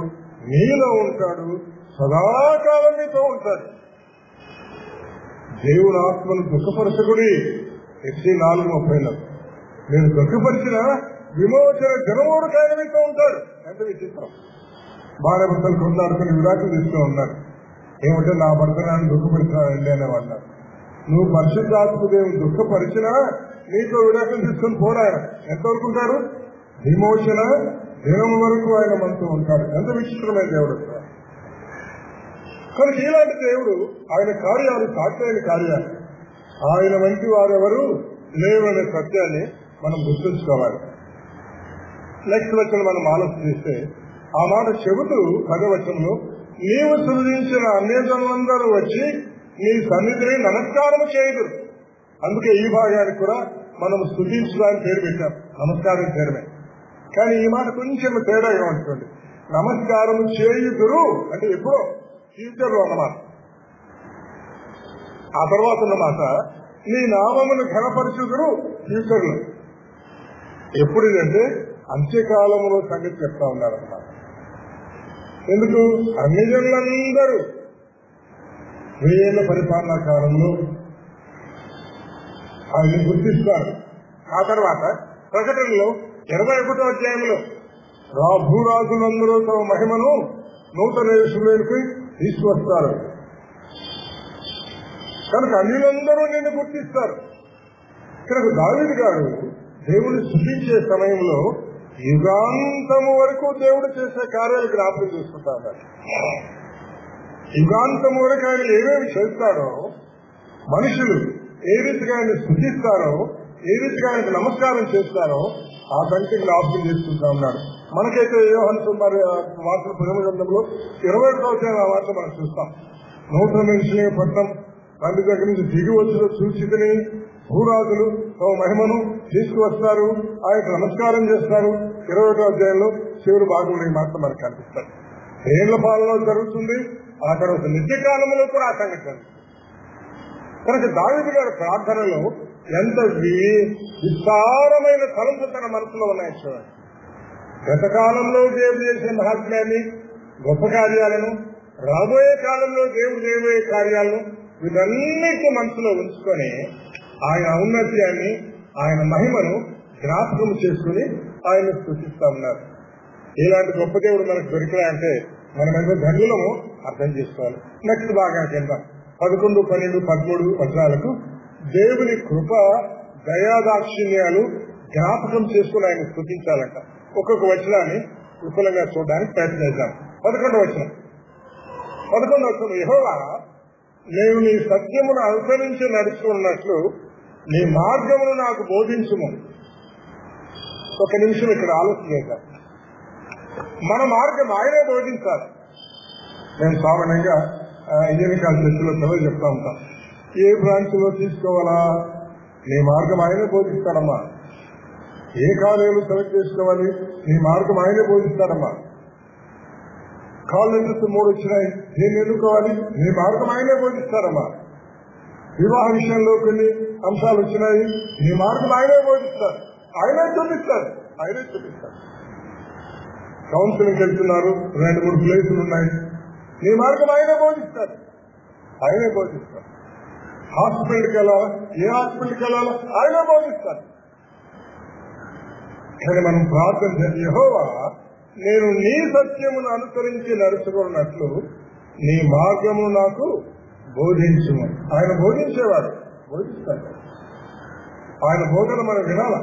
నీలో ఉంటాడు, సదాకాలం నీతో ఉంటాడు. దేవుని ఆత్మను దుఃఖపరచకుడి, ఎస్సీ 4:30. నేను దుఃఖపరిచిన విమోచన జనమోడు ఆయనతో ఉంటాడు. ఎంత విచిత్రం. భార్యాభర్తలు కొట్లాడుకుని విడాకులు తీస్తూ ఉన్నారు. ఏమంటే నా భర్త నన్ను దుఃఖపడుతున్నానండి అనేవాళ్ళు. నువ్వు పరిశుద్ధాత్మ దేవుని దుఃఖపరిచినా నీతో విడాకులు తీసుకొని పోరాడు. ఎంతవరకు ఉంటాడు? విమోచన దినం వరకు ఆయన మనతో ఉంటాడు. ఎంత విచిత్రమైన దేవుడు. కనుక ఇలాంటి దేవుడు ఆయన కార్యాలు సాధ్యమైన కార్యాలు. ఆయన వంటి వారెవరు లేవనే సత్యాన్ని మనం గుర్తుంచుకోవాలి. నెక్స్ట్ వచనం మనం ఆలోచన చేస్తే ఆ మాట చెబుతూ 10వ వచనంలో నీవు సృజించిన అన్యజనులందరూ వచ్చి నీ సన్నిధిని నమస్కారం చేయదు. అందుకే ఈ భాగానికి కూడా మనం స్తుతించడానికి పేరు పెట్టాం, నమస్కారం చేయడమే. కానీ ఈ మాట కొంచెం తేడాగా ఉంటుంది. నమస్కారం చేయుదురు అంటే ఎప్పుడో ఫ్యూచర్ లో అన్నమాట. ఆ తర్వాత ఉన్నమాట నీ నామమును ఘనపరచుదురు ఫ్యూచర్ లో. ఎప్పుడు ఇదంటే అంత్యకాలంలో సంగతి చెప్తా ఉన్నారన్నమాట. ఎందుకు? అన్ని జనులందరూ 1000 ఏళ్ల పరిపాలనా కాలంలో ఆయన గుర్తిస్తారు. ఆ తర్వాత ప్రకటనలో 21వ అధ్యాయంలో భూరాజులందరూ తమ మహిమను నూతన యేరుషలేముకి తీసుకొస్తారు. కనుక అన్యులందరూ నిన్ను గుర్తిస్తారు. కనుక దావీదు గారు దేవుని స్తుతించే సమయంలో యుగాంతము వరకు దేవుడు చేసే కార్యాలు జ్ఞాపకం చేసుకుంటా ఉన్నారు. యుగాంతం వరకు ఆయన ఏమేమి చేస్తారో, మనుషులు ఏ రీతిగా ఆయన స్తుతిస్తారో, ఏ రీతిగా ఆయనకు నమస్కారం చేస్తారో ఆ సంఖ్య జ్ఞాపకం చేసుకుంటా ఉన్నాడు. మనకైతే యోహాను వార్తల 10వ గ్రంథంలో 21వ అధ్యాయం ఆ వార్త మనం చూస్తాం. నూతన మనుషులే పట్టణం తండ్రి దగ్గర నుంచి దిగి వచ్చిన సూచితని భూరాజులు తమ మహిమను తీసుకువస్తారు, ఆయనకు నమస్కారం చేస్తారు. 21వ అధ్యాయంలో చివరి భాగంలో ఈ మాట మనకు కనిపిస్తారు. ఏళ్ల పాలన జరుగుతుంది, ఆ తర్వాత నిత్యకాలంలో కూడా ఆ సంఘటన. కనుక దావీదు గారి ప్రార్థనలో ఎంత విస్తారమైన తలంపు తన మనసులో ఉన్నాయి చూడండి. గతకాలంలో దేవుడు చేసిన మహాత్మ్యాన్ని, గొప్ప కార్యాలను, రాబోయే కాలంలో దేవుడు చేయబోయే కార్యాలను వీటన్నిటి మనసులో ఉంచుకొని ఆయన ఔన్నత్యాన్ని, ఆయన మహిమను జ్ఞాపకం చేసుకుని ఆయన స్తుతిస్తా ఉన్నారు. ఇలాంటి గొప్ప దేవుడు మనకు దొరికాయంటే మనం ఎంతో ధన్యులము అర్థం చేసుకోవాలి. నెక్స్ట్ భాగానికి వెళ్దాం. 11, 12, 13 వచనాలకు దేవుని కృప, దయాదాక్షిణ్యాలు జ్ఞాపకం చేసుకుని ఆయన స్తుతించాలంట. ఒక్కొక్క వచనాన్ని విపులంగా చూడడానికి ప్రయత్నం చేద్దాం. 11వ వచనం. యెహోవా నేను నీ సత్యమును అనుసరించి నడుచుకున్నట్లు నీ మార్గమును నాకు బోధించుము. ఒక నిమిషం ఇక్కడ ఆలోచన చేద్దాం. మన మార్గం ఆయనే బోధించాలి. నేను సామాన్యంగా ఇంజనీరింగ్ కాలేజీలో చదువు చెప్తా ఉంటాను. ఏ బ్రాంచ్ లో తీసుకోవాలా? నీ మార్గం ఆయనే బోధిస్తాడమ్మా. ఏ కాలేజీలో సెలెక్ట్ చేసుకోవాలి? నీ మార్గం ఆయనే బోధిస్తాడమ్మా. కాలేజెస్ 3 వచ్చినాయి, నేను ఎన్నుకోవాలి? నీ మార్గం ఆయనే బోధిస్తాడమ్మా. వివాహ విషయంలో కొన్ని అంశాలు వచ్చినాయి, నీ మార్గం ఆయనే బోధిస్తారు, ఆయనే చూపిస్తారు. కౌన్సిలింగ్ వెళ్తున్నారు, 2-3 ప్లేసులు ఉన్నాయి, నీ మార్గం ఆయనే బోధిస్తారు. హాస్పిటల్కి వెళ్ళాలా? ఏ హాస్పిటల్కి వెళ్ళాలా? ఆయనే బోధిస్తారు. కానీ మనం ప్రార్థన చేయాలి, యెహోవా నేను నీ సత్యమును అనుసరించి నడుచుకున్నట్లు నీ మార్గమును నాకు బోధించుము. ఆయన బోధించేవాడు, బోధిస్తాడు. ఆయన బోధన మనం వినాల.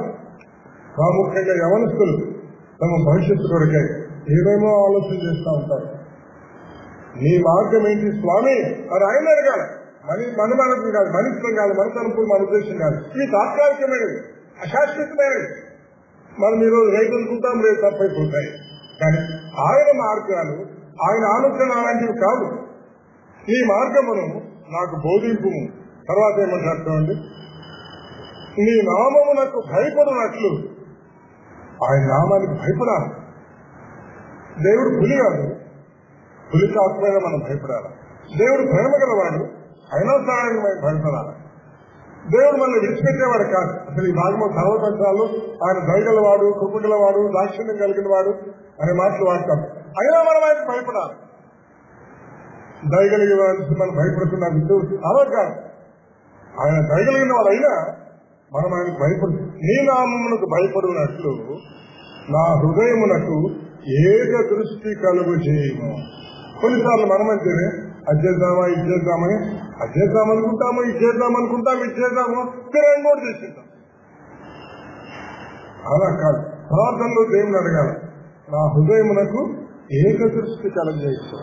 ప్రాముఖ్యంగా యవనస్తులు తమ భవిష్యత్తు కొరకై ఏమేమో ఆలోచన చేస్తూ ఉంటారు. నీ మార్గం ఏంటి స్వామి అని ఆయన అడగాలి. మన మార్గం కాదు, మన ఇష్టం కాదు, మన తరపు, మన ఉద్దేశం కాదు. ఇది తాత్కాలికమైనది, అశాశ్వతమైనది. మనం ఈరోజు రైతు అనుకుంటాం, రేపు తప్పైపోతాయి. కానీ ఆయన మార్గాలు, ఆయన ఆలోచన అలాంటివి కాదు. నీ మార్గమును నాకు బోధింపు. తర్వాత ఏమంటాడు? నీ నామమునకు భయపడినట్లు, ఆయన నామానికి భయపడాలి. దేవుడు పులి కాదు, పులికి ఆత్మైన మనం భయపడాలి. దేవుడు ప్రేమ గలవాడు, అయినా సహాయం భయపడాలి. దేవుడు మనల్ని విడిచిపెట్టేవాడు కాదు. అసలు ఈ భాగంలో సర్వపక్షాలు ఆయన దయగలవాడు, కృపగలవాడు, దాక్షిణ్యం కలిగిన వాడు అనే మాటలు వాడతాం. అయినా మనం ఆయనకు భయపడాలి. దయగలిగిన వాడు మనం భయపడుతున్నారు అలా కాదు. ఆయన దయగలిగిన వాడు అయినా మనం ఆయనకు భయపడు. నీ నామమునకు భయపడినట్లు నా హృదయమునకు ఏక దృష్టి కలుగు చేయము. కొన్నిసార్లు మనమంటేనే అది చేద్దామా ఇది చేద్దామని అది చేద్దామనుకుంటాము ఇది చేద్దామనుకుంటాము ఇది చేద్దాము తిరగని కూడా చేసేద్దాం. అలా కాదు. ప్రార్థనలో దేవుని అడగాల, నా హృదయమునకు ఏకదృష్టి కలగజేస్తాం.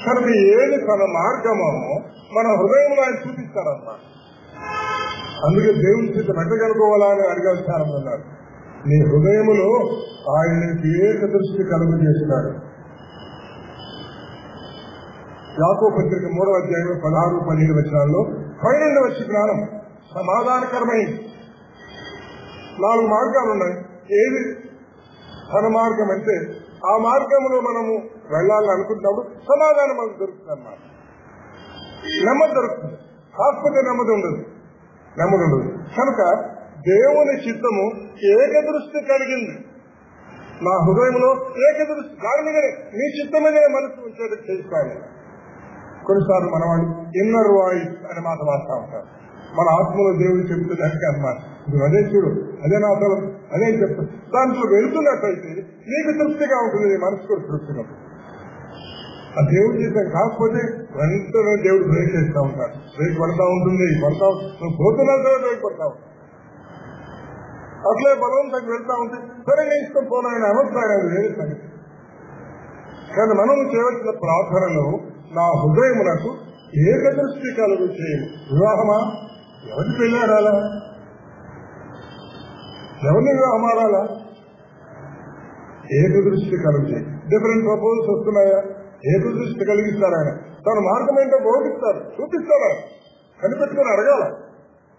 కనుక ఏది తన మార్గమో మన హృదయంలో ఆయన చూపిస్తారన్నమాట. అందుకే దేవుని స్థితి వెంటగనుకోవాలా అని అడగాల్సినారన్నారు. నీ హృదయములో ఆయన ఏకదృష్టి కలుగజేస్తాడు. యాకోబు పత్రిక 3వ అధ్యాయం 16-17 వచనాల్లో 12వ జ్ఞానం సమాధానకరమైంది. 4 మార్గాలు ఉన్నాయి. ఏది తన మార్గం అంటే ఆ మార్గంలో మనము వెళ్ళాలని అనుకుంటున్నప్పుడు సమాధానం మనకు దొరుకుతుంది అన్నమాట. నెమ్మది దొరుకుతుంది, కాకపోతే నెమ్మది ఉండదు. కనుక దేవుని చిత్తము ఏకదృష్టి కలిగింది. నా హృదయంలో ఏకదృష్టి దాని మీదనే నీ చిత్తం మీదనే మనసు ఉంచేది చేసుకోవాలి. కొన్నిసార్లు మన వాళ్ళు ఇన్నర్ వాయిస్ అనే మాట వాడుతూ ఉంటారు. మన ఆత్మలో దేవుడు చెబుతుంది అంటే అన్నమాట. నువ్వు అదే చూడు, అదే నా తలం, అదే చెప్తాను. దాంట్లో వెళ్తున్నట్టయితే నీకు తృప్తిగా ఉంటుంది, నీ మనసు కూడా తృప్తిగా ఉంటుంది. ఆ దేవుడు చేద్దాం. కాకపోతే వెంటనే దేవుడు బ్రేక్ చేస్తూ ఉంటాడు. బ్రేక్ పడతా ఉంటుంది, నువ్వు పోతున్నా బ్రేక్ పడతా ఉంటుంది. అట్లే బలవంతంగా వెళ్తా ఉంటే సరే నేను ఇష్టం పోనా ఆయన అనొస్తాను, అది వేరే సంగతి. కానీ మనం చేయవలసిన ప్రార్థనలో నా హృదయమునకు ఏకదృష్టి కలుగు చేయము. వివాహమా? ఎవరిని పెళ్ళాడాలా? ఎవరిని వివాహం ఆడాలా? ఏకదృష్టి కలుగు చేయి. డిఫరెంట్ ప్రపోజల్స్ వస్తున్నాయా? ఏకదృష్టి కలిగిస్తారు. ఆయన తన మార్గం ఏంటో బోధిస్తారు, చూపిస్తారా, కనిపెట్టుకుని అడగాల.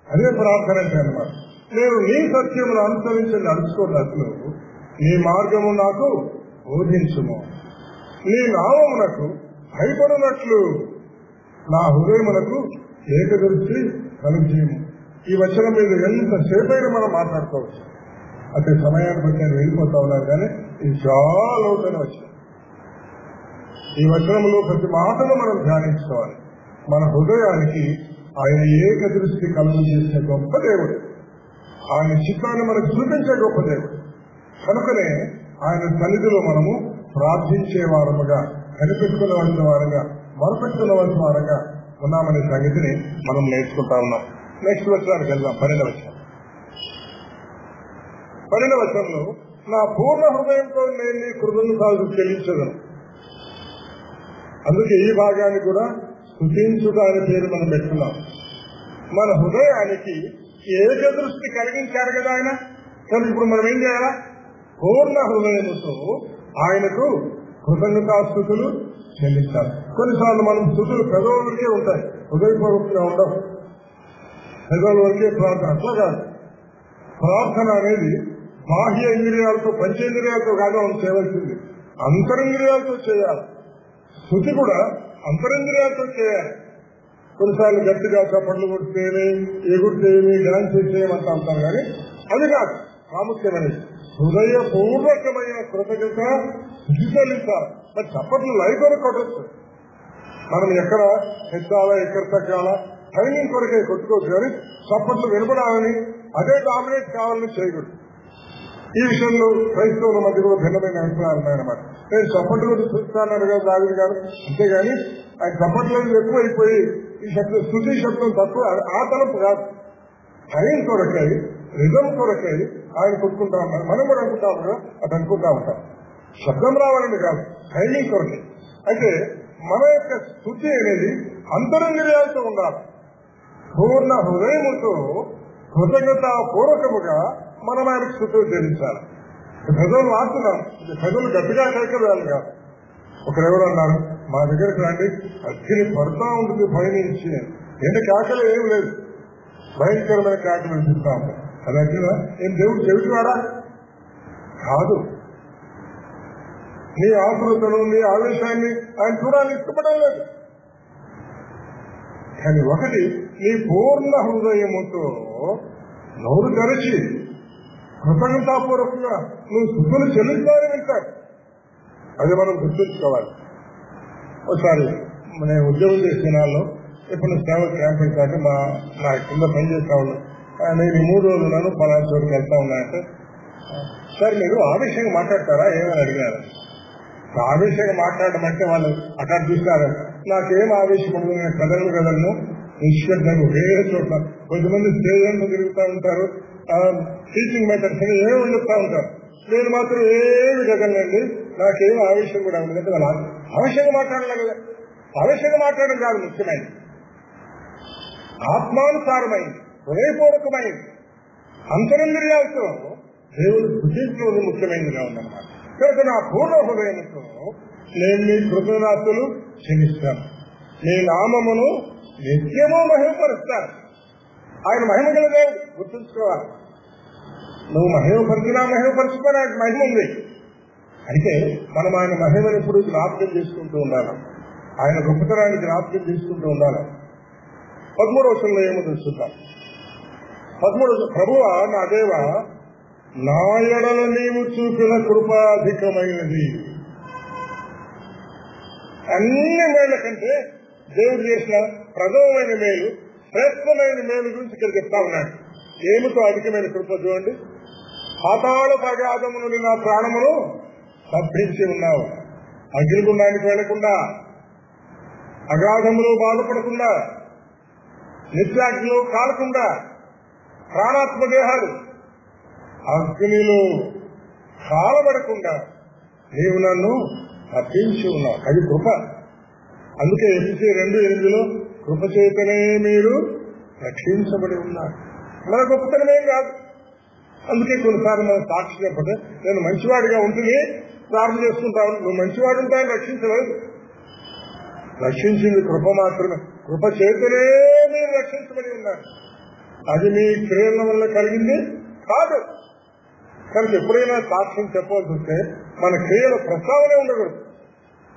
అదే ప్రార్థన అంటే అన్నమాట. నేను నీ సత్యమును అనుసరించి నడుచుకున్నట్లు నీ మార్గము నాకు బోధించుము, నీ నామమునకు భయపడినట్లు నా హృదయమునకు ఏకదృష్టి కలుగుచేయము. ఈ వచనం మీద ఎంతసేపైనా మనం మాట్లాడుకోవచ్చు. అంటే సమయాన్ని బట్టి నేను వెళ్ళిపోతా ఉన్నాను, కానీ ఇది చాలా లోతైన వచనం. ఈ వచనంలో ప్రతి మాటను మనం ధ్యానించుకోవాలి. మన హృదయానికి ఆయన ఏకదృష్టి కలుగు చేసే గొప్ప దేవుడు, ఆయన చిత్తాన్ని మనకు చూపించే గొప్ప దేవుడు. కనుకనే ఆయన సన్నిధిలో మనము ప్రార్థించే వారముగా, కనిపెట్టుకునవలసిన వారంగా, మొరపెట్టుకునవలసిన వారంగా ఉన్నామనే సంగతిని మనం నేర్చుకుంటా ఉన్నాం. నెక్స్ట్ వచనానికి వెళ్దాం. 12వ వచనంలో నా పూర్ణ హృదయంతో నేను నీ కృతజ్ఞతలు చెల్లించదను. అందుకే ఈ భాగాన్ని కూడా స్తుతించుట అనే పేరు మనం పెట్టుకున్నాం. మన హృదయానికి ఏకదృష్టి కలిగించారు కదా ఆయన. కానీ ఇప్పుడు మనం ఏం చేయాలా? పూర్ణ హృదయముతో ఆయనకు కృతజ్ఞతాస్తుతులు చెల్లించాలి. కొన్నిసార్లు మనం స్తుతులు పెదవుల వరకే ఉంటాయి, హృదయపూర్వకంగా ఉండవు. పెదవుల వరకే ప్రార్థన. అట్లా కాదు. ప్రార్థన అనేది బాహ్య ఇంద్రియాలతో, పంచేంద్రియాలతో కాదు మనం చేయవలసింది, అంతరింద్రియాలతో చేయాలి. స్తుతి కూడా అంతరింద్రియాలతో చేయాలి. కొన్నిసార్లు గట్టిగా చప్పట్లు కొడితేనే, ఎగుడితేమి, డాన్స్ చేయమంటా ఉంటాం, కానీ అది కాదు ప్రాముఖ్యమైనది. హృదయపూర్వకమైన కృతజ్ఞత చెల్లించాలి. మరి చప్పట్లు లైవ్ కొరకు కొట్టచ్చు. మనం ఎక్కడ హెచ్చాలా, ఎక్కడ తగ్గాలా, టైమింగ్ కొరకే కొట్టుకోవచ్చు, కానీ చప్పట్లు వినపడాలని, అదే డామినేట్ కావాలని చేయకూడదు. ఈ విషయంలో క్రైస్తవుల మధ్య కూడా భిన్నమైన అభిప్రాయాలు ఉన్నాయన్నమాట. నేను చప్పట్లు చూస్తాను కదా దావిది గారు, అంతేగాని ఆయన చప్పట్లేదు ఎక్కువైపోయి ఈ శబ్దం, స్తుతి శబ్దం తక్కువ, ఆ తలపు కాదు. టైం కొరకై, రిజం కొరకై ఆయన కొట్టుకుంటా ఉంటారు. మనం కూడా అనుకుంటా ఉంటాం, అది అనుకుంటా ఉంటాం. శబ్దం రావాలని కాదు, టైమింగ్ కొరకై. అయితే మన యొక్క స్తుతి అనేది అంతరింద్రియాలతో ఉండాలి. పూర్ణ హృదయముతో కృతజ్ఞతాపూర్వకముగా మనం ఆయనకు స్తుతులు చెల్లించాలి. పెదవులు వాడుతున్నాం, పెదవులు గట్టిగా కేకవేయాలి కాదు. ఒకరెవరు అన్నారు, మా దగ్గరికి రండి, అగ్ని పడుతూ ఉంటుంది భయనించి. ఏంటి కేకలు ఏం లేదు, భయంకరమైన కేకలు వినిపిస్తా ఉంటాయి. అది అగ్నిగా ఏం దేవుడు చెవిటివాడా? కాదు. నీ ఆతృతను, నీ ఆవేశాన్ని ఆయన చూడాలని ఇష్టపడడం లేదు. కానీ ఒకటి, నీ పూర్ణ హృదయముతో నోరు తెరచి కృతజ్ఞతాపూర్వకంగా నువ్వు స్తుతులు చెల్లించాలని వింటాడు. అది మనం గుర్తుంచుకోవాలి. ఒకసారి నేను ఉద్యోగం చేసే నాళ్ళు ఇప్పుడు సేవ క్యాంప్ పెట్టాక నా కింద పనిచేస్తా ఉన్నాను. నేను 3 రోజులు నన్ను పలానా చోటుకి వెళ్తా ఉన్నాయంటే, సార్ మీరు ఆవేశంగా మాట్లాడతారా ఏమని అడిగారు. ఆవేశంగా మాట్లాడడం అంటే వాళ్ళు అక్కడ చూసినారు, నాకేం ఆవేశపడదు, నేను కదలను నిశ్శబ్దంగా ఒకే చోట. కొంతమంది స్టేజ్ తిరుగుతూ ఉంటారు, టీచింగ్ మెథడ్స్ అని ఏమేమి చెప్తా ఉంటారు. నేను మాత్రం ఏమి కదలండి, నాకేం ఆవేశం కూడా ఉండదు. అంటే వాళ్ళు ఆవేశంగా మాట్లాడాలి కదా. ఆవేశంగా మాట్లాడడం కాదు ముఖ్యమైనది, ఆత్మానుసారమైంది, హృదయపూర్వకమైంది, అంతరింద్రియాలతో దేవుడు స్థుతించడం ముఖ్యమైనదిగా ఉందన్నమాట. కనుక నా పూర్ణ హృదయంతో నేను మీ కృతజ్ఞతలు చెల్లిస్తాను, నీ నామమును నిత్యము మహిమపరుస్తాను. ఆయన మహిమ గల దేవుడు, గుర్తుంచుకోవాలి. నువ్వు మహిమపరిచినా మహిమపరచుకొని ఆయన మహిమ ఉంది. అయితే మనం ఆయన మహిమను ఎప్పుడు జ్ఞాపకం చేసుకుంటూ ఉండాలి, ఆయన గొప్పతనాన్ని జ్ఞాపకం చేసుకుంటూ ఉండాలి. 13వ వచనంలో ఏమో తెలుసుకుంటాం. 13వ ప్రభువా నా దేవ, నా ఎడల నీవు చూపిన కృప అధికమైనది. అన్ని మేళ్ల కంటే దేవుడు చేసిన ప్రథమమైన మేలు, శ్రేష్టమైన మేలు గురించి ఇక్కడ చెప్తా ఉన్నాడు. ఏమితో అధికమైన కృప చూడండి. పాతాళ అగాధము నుండి నా ప్రాణమును తప్పించి ఉన్నావు. అగ్నిగుండానికి వెళ్లకుండా, అగాధములో బాధపడకుండా, నిత్యాగ్నిలో కాలకుండా, ప్రాణాత్మ దేహాలు అగ్నిలో కాలబడకుండా నీవు నన్ను తప్పించి ఉన్నావు. అది కృప. అందుకే ఎఫెసీ 2:8 కృప చేతనే మీరు రక్షించబడి ఉన్నారు. మన గొప్పతనమేం కాదు. అందుకే కొన్నిసార్లు మనం సాక్షి చెప్పండి, నేను మంచివాడిగా ఉంటుంది ప్రార్థన చేసుకుంటాను. నువ్వు మంచివాడు ఉంటాయని రక్షించలేదు, రక్షించింది కృప మాత్రమే. కృప చేతనే మీరు రక్షించబడి ఉన్నారు. అది మీ క్రియల వల్ల కలిగింది కాదు. కనుక ఎప్పుడైనా సాక్ష్యం చెప్పాల్సి వస్తే మన క్రియల ప్రస్తావనే ఉండకూడదు.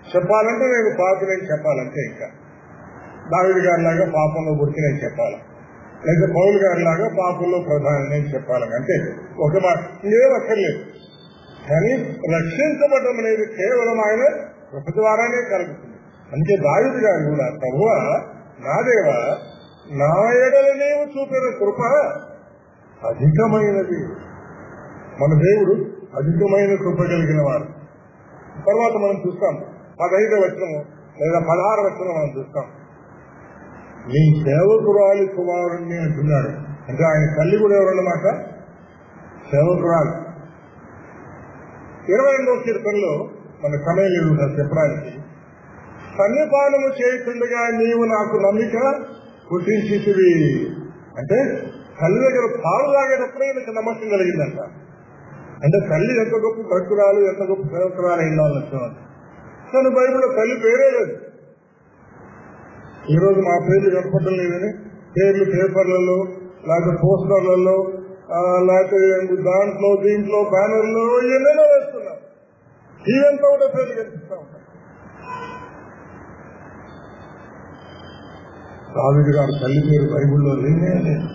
చెప్పాలంటే నేను పాపిని చెప్పాలంటే, ఇంకా దావీదు గారిలాగా పాపంలో పుడితే నేను చెప్పాలి, లేదా పౌలు గారిలాగా పాపంలో ప్రధాని నేను చెప్పాలని, అంటే ఒక మాట ఇంకేం అక్కర్లేదు. కానీ రక్షించబడడం అనేది కేవలం ఆయన కృప ద్వారానే కలుగుతుంది. అందుకే దావీదు గారు కూడా, ప్రభువా నా దేవా, నా ఎడల నీవు చూపిన కృప అధికమైనది. మన దేవుడు అధికమైన కృప కలిగిన వాడు. తర్వాత మనం చూస్తాం 15వ వచనం లేదా 16వ వచనం మనం చూస్తాం. నీ సేవకురాలి కుమారుణ్ణి అంటున్నాడు. అంటే ఆయన తల్లి కూడా ఎవరన్నమాట, సేవకురాలు. 22వ కీర్తనలో మన సమయం లేదు చెప్పడానికి, సన్నిపానము చేయకుండా నీవు నాకు నమ్మిక పుట్టించితివి. అంటే తల్లి దగ్గర పాలు తాగేటప్పుడే నాకు నమ్మకం కలిగిందంట. అంటే తల్లి ఎంత గొప్ప భక్తురాలు, ఎంత గొప్ప సేవకురాలు అయిందాలనుకున్నాను. కానీ బైబిల్లో తల్లి పేరే లేదు. ఈరోజు మా పేర్లు కనపడటం లేదని పేర్లు పేపర్లలో, లేకపోతే పోస్టర్లలో, లేకపోతే దాంట్లో దీంట్లో బ్యానర్లో ఎన్నెన్నో వేస్తున్నారు. ఈవెంతో కూడా పేర్లు కనిపిస్తా ఉంటాయి. దావీదు గారు తల్లి పేరు బైబిల్లో లేనే లేదు.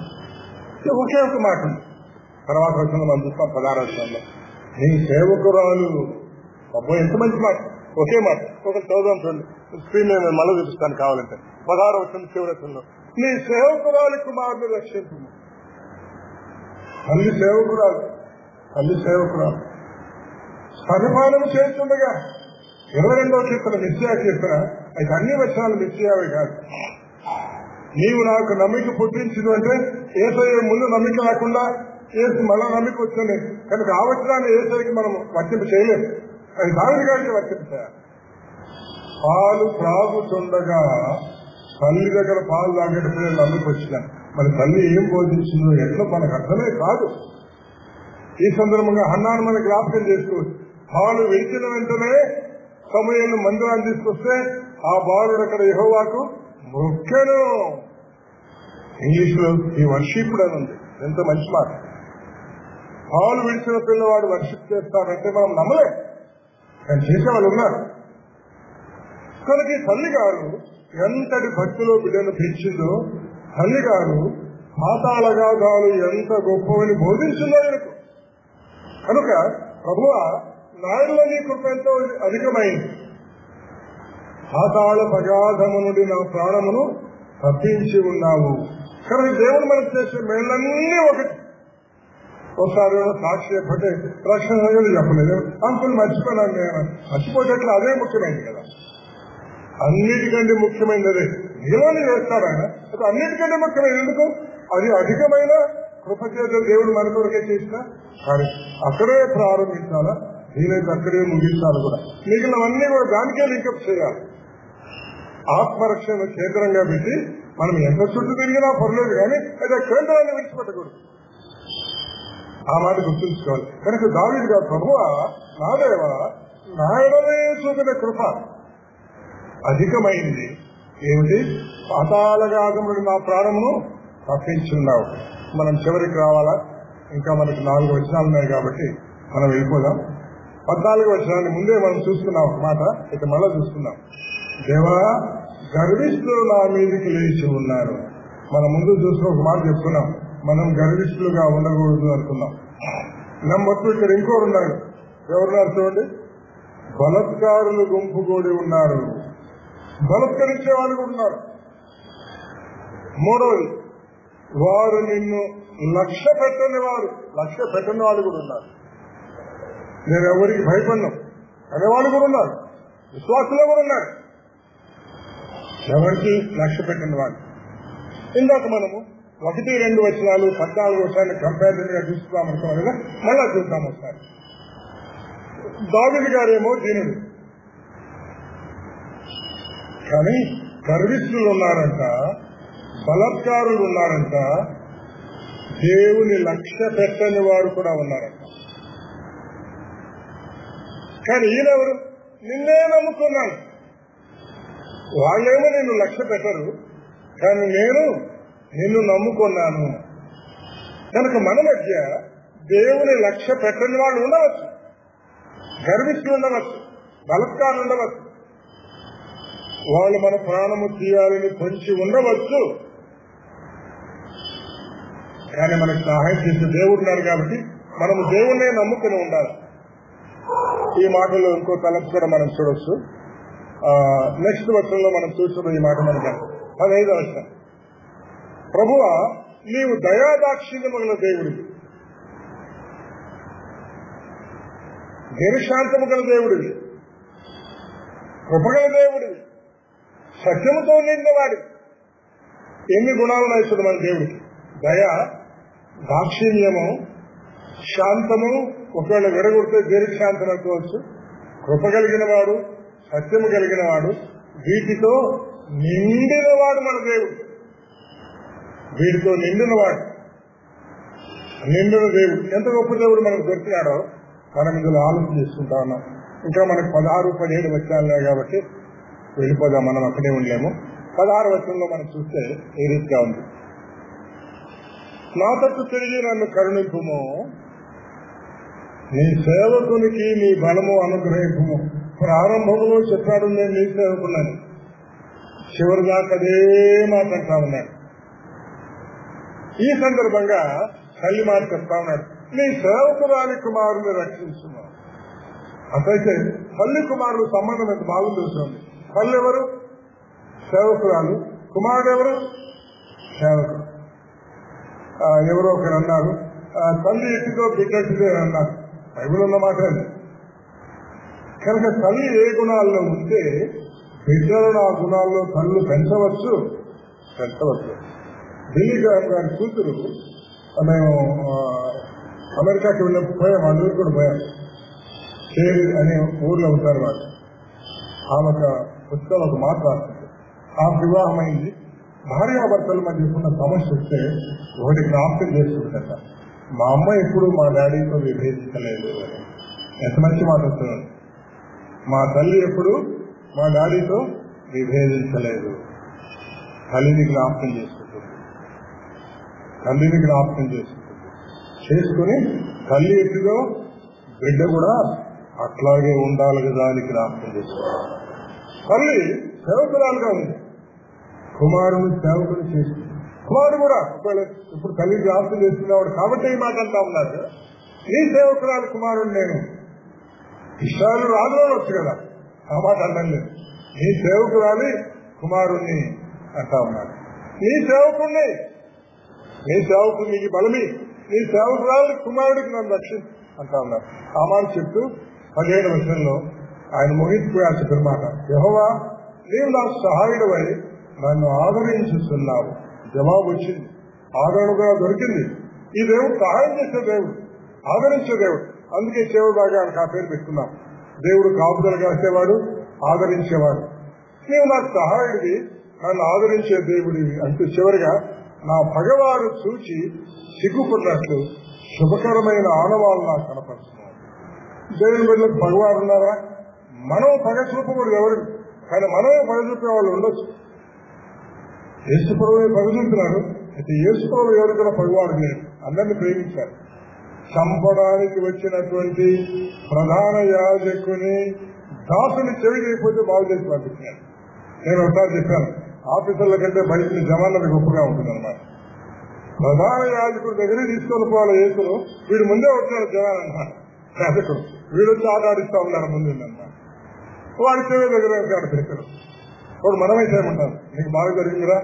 ఒకే ఒక మాట ఉంది. తర్వాత వచనం మనం చూస్తాం 16వ వచనంలో, నీ సేవకురాలు. అబ్బో ఎంత మంచి మాట, ఒకే మాట. ఒక చదువుదాం చూడండి, స్క్రీన్ నేను మళ్ళీ చూపిస్తాను కావాలంటే. 16వ వచనం చివరి వచనంలో, నీ సేవకురాలి కుమారుని రక్షించు. తల్లి సేవకురాలు, తల్లి సేవకురాలు పరిమాణం చేస్తుండగా. 22వ కీర్తన మిథ్యా కీర్తన. అయితే అన్ని వచనాలు మిథ్యావే కాదు. నీవు నాకు నమ్మిక పుట్టించదు అంటే ఏసయ్య ముందు నమ్మిక లేకుండా ఏసు మళ్ళా నమ్మిక వచ్చింది కనుక ఆ వచనాన్ని ఏసైకి మనం వర్తింప చేయలేదు. అది దావీదు గారికి వర్తింప చేయాలి. పాలు త్రాగుతుండగా తల్లి దగ్గర పాలు తాగేటప్పుడు నమ్మిక వచ్చినాను. మరి తల్లి ఏం బోధించిందో ఎట్లా మనకు అర్థమే కాదు. ఈ సందర్భంగా హన్నాను మనం జ్ఞాపకం చేసుకోవచ్చు. పాలు వెలిచిన వెంటనే సమయంలో మందిరాన్ని తీసుకొస్తే ఆ బాలుడు అక్కడ యెహోవాకు మొక్కెను. ఇంగ్లీష్ లో ఈ వర్షిపుడు అని ఉంది. ఎంత మంచి మాట. పాలు విడిచిన పిల్లవాడు వర్షిప్ చేస్తారంటే మనం నమ్మలే, కానీ చేసేవాళ్ళు ఉన్నారు. కనుక ఈ తల్లి గారు ఎంతటి భక్తిలో బిడ్డను పెంచిందో, తల్లి గారు పాతాళగాథాలు ఎంత గొప్పవని బోధించిందో ఆయనకు. కనుక ప్రభువా నాయనలో నీ కృప ఎంతో అధికమైంది. పాతాళ అగాధము నుండి నా ప్రాణమును తప్పించి ఉన్నావు. కానీ దేవుడు మనకు చేసే మేళ్ళన్నీ ఒకటి. ఒకసారి సాక్షి చెప్పంటే రక్షణ చెప్పలేదు, అంకుల్ మర్చిపోయినాను నేను. మర్చిపోయేట్లు అదే ముఖ్యమైనది కదా. అన్నిటికంటే ముఖ్యమైనదే. మిగిలిన చేస్తాడు ఆయన, అది అన్నిటికంటే ముఖ్యమైనది. ఎందుకు? అది అధికమైన కృపచేత దేవుడు మన కొరకే చేసిన కానీ అక్కడే ప్రారంభించాలా, దీనికి అక్కడే ముగించాలి కూడా. మిగిలినవన్నీ కూడా దానికే లింకప్ చేయాలి. ఆత్మరక్షణ కేంద్రంగా పెట్టి మనం ఎంత చుట్టూ తిరిగినా పర్లేదు, కానీ అయితే కేంద్రాన్ని విడిచిపెట్టకూడదు. ఆ మాట గుర్తుంచుకోవాలి. కనుక దావీదు గారు, ప్రభువా నా దేవా నా ఎడలే చూపిన కృప అధికమైంది. ఏమిటి? పాతాళగాగముడు నా ప్రాణమును తప్పించున్నావు. మనం చివరికి రావాలా? ఇంకా మనకి 4 వచనాలు ఉన్నాయి కాబట్టి మనం వెళ్ళిపోదాం. 14 వచనాన్ని ముందే మనం చూసుకున్నాం ఒక మాట, ఇక మళ్ళా చూసుకున్నాం. దేవా గర్విష్ఠులు నా మీదకి లేచి ఉన్నారు. మనం ముందు చూసిన ఒక మాట చెప్పుకున్నాం, మనం గర్విష్ఠులుగా ఉండకూడదు అనుకున్నాం. నమ్మొత్తు ఇక్కడ ఇంకోరు ఉన్నాడు. ఎవరున్నారు చూడండి, బలత్కారులు గుంపు కూడి ఉన్నారు. బలత్కరించే వాళ్ళు కూడా ఉన్నారు. మూడవది, వారు నిన్ను లక్ష్య పెట్టని వాళ్ళు కూడా ఉన్నారు. నేను ఎవరికి భయపడ్ను అనేవాళ్ళు కూడా ఉన్నారు. విశ్వాసులు కూడా ఉన్నారు. ఎవరికి లక్ష్య పెట్టని వాళ్ళు. ఇందాక మనము 1-2 వచనాలు 14 వచనాన్ని కంపారిజన్ గా చూస్తున్నాం అనుకున్నాం కదా, మళ్ళా చూద్దాం ఒకసారి. దావీదు గారేమో దీనుడు, కానీ గర్విష్ఠులు ఉన్నారంట, బలత్కారులు ఉన్నారంట, దేవుని లక్ష్య పెట్టని వారు కూడా ఉన్నారంట. కానీ ఈయనెవరు? నిన్నే నమ్ముకున్నాను. వాళ్ళేమో నిన్ను లక్ష్య పెట్టరు, కానీ నేను నిన్ను నమ్ముకున్నాను. కనుక మన మధ్య దేవుని లక్ష్య పెట్టని వాళ్ళు ఉండవచ్చు, గర్విష్ఠులు ఉండవచ్చు, బలత్కారులు ఉండవచ్చు, వాళ్ళు మన ప్రాణము తీయాలని పొంచి ఉండవచ్చు. కానీ మనకు సహాయం చేసే దేవుడు ఉన్నారు కాబట్టి మనము దేవుణ్ణే నమ్ముకుని ఉండాలి. ఈ మాటలో ఇంకో తలపు కూడా మనం చూడొచ్చు. నెక్స్ట్ వచనంలో మనం చూసిన ఈ మాట మనకి 15వ వచనం. ప్రభువా నీవు దయాదాక్షిణ్యముగల దేవుడివి, దీర్ఘశాంతము గల దేవుడివి, కృపగల దేవుడివి, సత్యముతో నిండినవాడి. ఎన్ని గుణాలు నచ్చుడు మన దేవుడికి? దయ, దాక్షిణ్యము, శాంతము, ఒకవేళ విడగొడితే దీర్ఘశాంతం అనుకోవచ్చు, కృప కలిగిన వాడు, సత్యము కలిగిన వాడు, వీటితో నిండినవాడు మన దేవుడు. వీటితో నిండినవాడు, నిండిన దేవుడు. ఎంత గొప్ప దేవుడు మనకు దొరికినాడో మనం ఇందులో ఆలోచన చేసుకుంటా ఉన్నాం. ఇంకా మనకు 16-17 వచనాలే కాబట్టి వెళ్ళిపోదాం, మనం అక్కడే ఉండలేము. 16 వచనంలో మనం చూస్తే ఈ రీతిగా ఉంది. నా తట్టు తిరిగి నన్ను కరుణింపుము, నీ సేవకునికి నీ బలము అనుగ్రహింపుము. ప్రారంభంలో చెప్పాడు నేను నీ సేవకున్నాను, చివరి దాకా అదే మాట అంటా ఉన్నాడు. ఈ సందర్భంగా తల్లి మాట చెప్తా ఉన్నాడు, నీ సేవకురాలి కుమారుని రక్షించున్నావు. అట్లయితే తల్లి కుమారుడు సంబంధం ఎంత బాగుంది చూడండి. తల్లి ఎవరు? సేవకురాలు. కుమారుడు ఎవరు? సేవకుడు. ఎవరో ఒకరు అన్నారు, తల్లి ఎట్టితో బిడ్డటిదే అన్నారు. బైబిల్ ఉన్న మాట. కనుక తల్లి ఏ గుణాల్లో ఉంటే బిడ్డలను ఆ గుణాల్లో తల్లు పెంచవచ్చు. ఢిల్లీ గారి కూతురు, మేము అమెరికాకి వెళ్ళినప్పుడు పోయాం, అందరూ కూడా పోయాం. చేరి అనే ఊర్లో ఉంటారు వాళ్ళు. ఆమె ఒక పుస్తకం ఒక మాట రాస్తుంది. ఆమె వివాహం అయింది. భార్యాభర్తల మధ్య ఉన్న సమస్య వస్తే ఒకటి జ్ఞాపకం చేసుకుంటాట, మా అమ్మ ఎప్పుడు మా డాడీతో విభేదించలేదు అని. ఎంత మంచి మాట వస్తుంది. మా తల్లి ఎప్పుడు మా డాడీతో విభేదించలేదు. తల్లిని జ్ఞాపకం చేసుకుంటుంది, తల్లిని జ్ఞాపకం చేసుకుని తల్లి ఎట్టుగా బిడ్డ కూడా అట్లాగే ఉండాలి కదా అని జ్ఞాపకం చేసుకుంటారు. తల్లి సేవకురాలుగా ఉంది, కుమారుని సేవకుని చేసి కుమారుడు కూడా ఒకవేళ ఇప్పుడు తల్లి జ్ఞాపకం చేసుకునేవాడు కాబట్టి ఈ మాట అంటా ఉన్నారు, నీ సేవకురాలు కుమారుడు నేను. ఇష్టాలు రాజులో వచ్చు కదా, ఆ మాట అన్నం లేదు. నీ సేవకురాలి కుమారుణ్ణి అంటా ఉన్నాడు. నీ సేవకుణ్ణి, నీ సేవకుడు నీకు బలమి, నీ సేవకురాలు కుమారుడికి నన్ను రక్షించు అంటా ఉన్నారు. ఆ మాట చెప్తూ 17వ వచనంలో ఆయన ముగించిపోయాల్సిన మాట, యెహోవా నీవు నాకు సహాయుడవై నన్ను ఆదరించుతున్నావు. జవాబు వచ్చింది, ఆదరణగా దొరికింది. ఈ దేవుడు సహాయం చేసే దేవుడు, ఆదరించే దేవుడు. అందుకే చివరి భాగానికి ఆ పేరు పెట్టుకున్నాం. దేవుడు కాపుదల కాసేవాడు, ఆదరించేవాడు. నీవు నాకు సహాయుడివి, నన్ను ఆదరించే దేవుడివి అంటూ చివరిగా నా పగవారు చూచి సిగ్గుపడినట్లు శుభకరమైన ఆనవాళ్ళు నాకు కనపరుస్తున్నాను. దేవుని బిడ్డలకు పగవారు ఉన్నారా? మనం పగ చూపకూడదు ఎవరు, కానీ మనమే పగ చూపే వాళ్ళు ఉండొచ్చు. యేసుప్రభువే పగ చూపినాడు. అయితే యేసుప్రభు ఎవరికైనా పగవాడు లేదు, అందరినీ ప్రేమించారు. చంపడానికి వచ్చినటువంటి ప్రధాన యాజకుని దాసుని చెవి చేయకపోతే బాగు చేసి పంపించారు. నేను ఒకసారి చెప్పాను, ఆఫీసర్ల కంటే బయట జవాన్లకు గొప్పగా ఉంటుందన్నమాట. ప్రధాన యాజకుడి దగ్గరికి తీసుకొని పోవాలి యేసును, వీడు ముందే వచ్చాడు జవాన్ అన్నమాట. యాజకుడు వీడు వచ్చి ఆట ఆడిస్తా ఉన్నారు ముందుందన్నమాట. వాడి చెవి దగ్గర వచ్చాడు పెద్దలు. వాడు మనమే చేయమంటారు, నీకు బాగా జరిగిందిరా,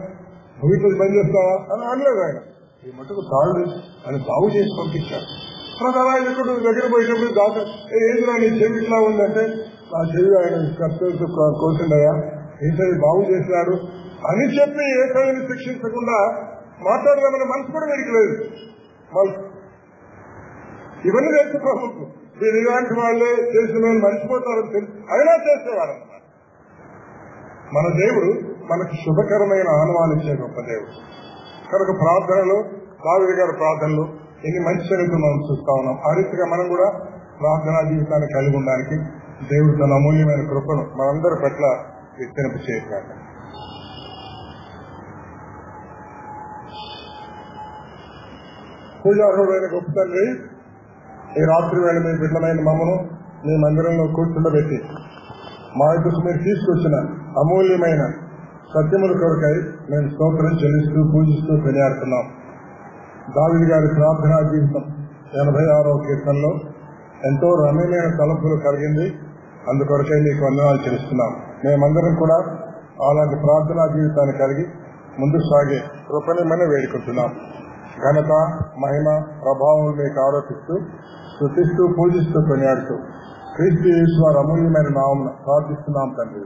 నువ్వు ఇట్లా పని చేస్తావా అని అనలేదు ఆయన. ఈ మటుకు తాళ్ళు అని బాగు చేసి పంపించాడు. ప్రధాన యాజకుడు దగ్గర పోయేటప్పుడు దాసు ఏంటిరా నీ చెవి ఇట్లా ఉందంటే, నా చెవి ఆయన కర్తవ్యంతో కోసిండయా, ఏసై బాగు చేసినాడు అని చెప్పి ఏసైని శిక్షించకుండా మాట్లాడదామని మనసు కూడా వీడికి లేదు. ఇవన్నీ తెలుసు ప్రభుత్వం, వీరు ఇలాంటి వాళ్ళే చేసిన మర్చిపోతారని తెలుసు, అయినా చేసేవారు అన్నమాట. మన దేవుడు మనకు శుభకరమైన ఆనవాలు ఇచ్చే గొప్ప దేవుడు కనుక ప్రార్థనలో దావీదు గారి ప్రార్థనలు ఎన్ని మంచి చరిత్రలు మనం చూస్తా ఉన్నాం. ఆ రీతిగా మనం కూడా ప్రార్థనా జీవితాన్ని కలిగి ఉండడానికి దేవుడు తన అమూల్యమైన కృపను మనందరి పట్ల విస్తరింప చేశాడు. పూజారుడైన గొప్ప తండ్రి, ఈ రాత్రి వేళ మీ బిడ్డలైన మమ్మను మీ మందిరంలో కూర్చుండబెట్టి మా యొక్క మీరు తీసుకొచ్చిన అమూల్యమైన సత్యముల కొరకై మేము స్తోత్రం చెల్లిస్తూ పూజిస్తూ కొనియాడుతున్నాం. దావీదు గారి ప్రార్థనా జీవితం 86వ కీర్తనలో ఎంతో రమ్యమైన తలపులు కలిగింది. అందుకొరకై మీకు వందనాలు చెల్లిస్తున్నాం. మేమందరం కూడా అలాంటి ప్రార్థనా జీవితాన్ని కలిగి ముందుకు సాగే కృపణమని వేడుకుంటున్నాం. ఘనత, మహిమ, ప్రభావం మీకు ఆరోపిస్తూ స్తుతిస్తూ పూజిస్తూ కొనియాడుతూ క్రీస్తు యేసు వారి అమూల్యమైన నామమున ప్రార్థిస్తున్నాం తండ్రి.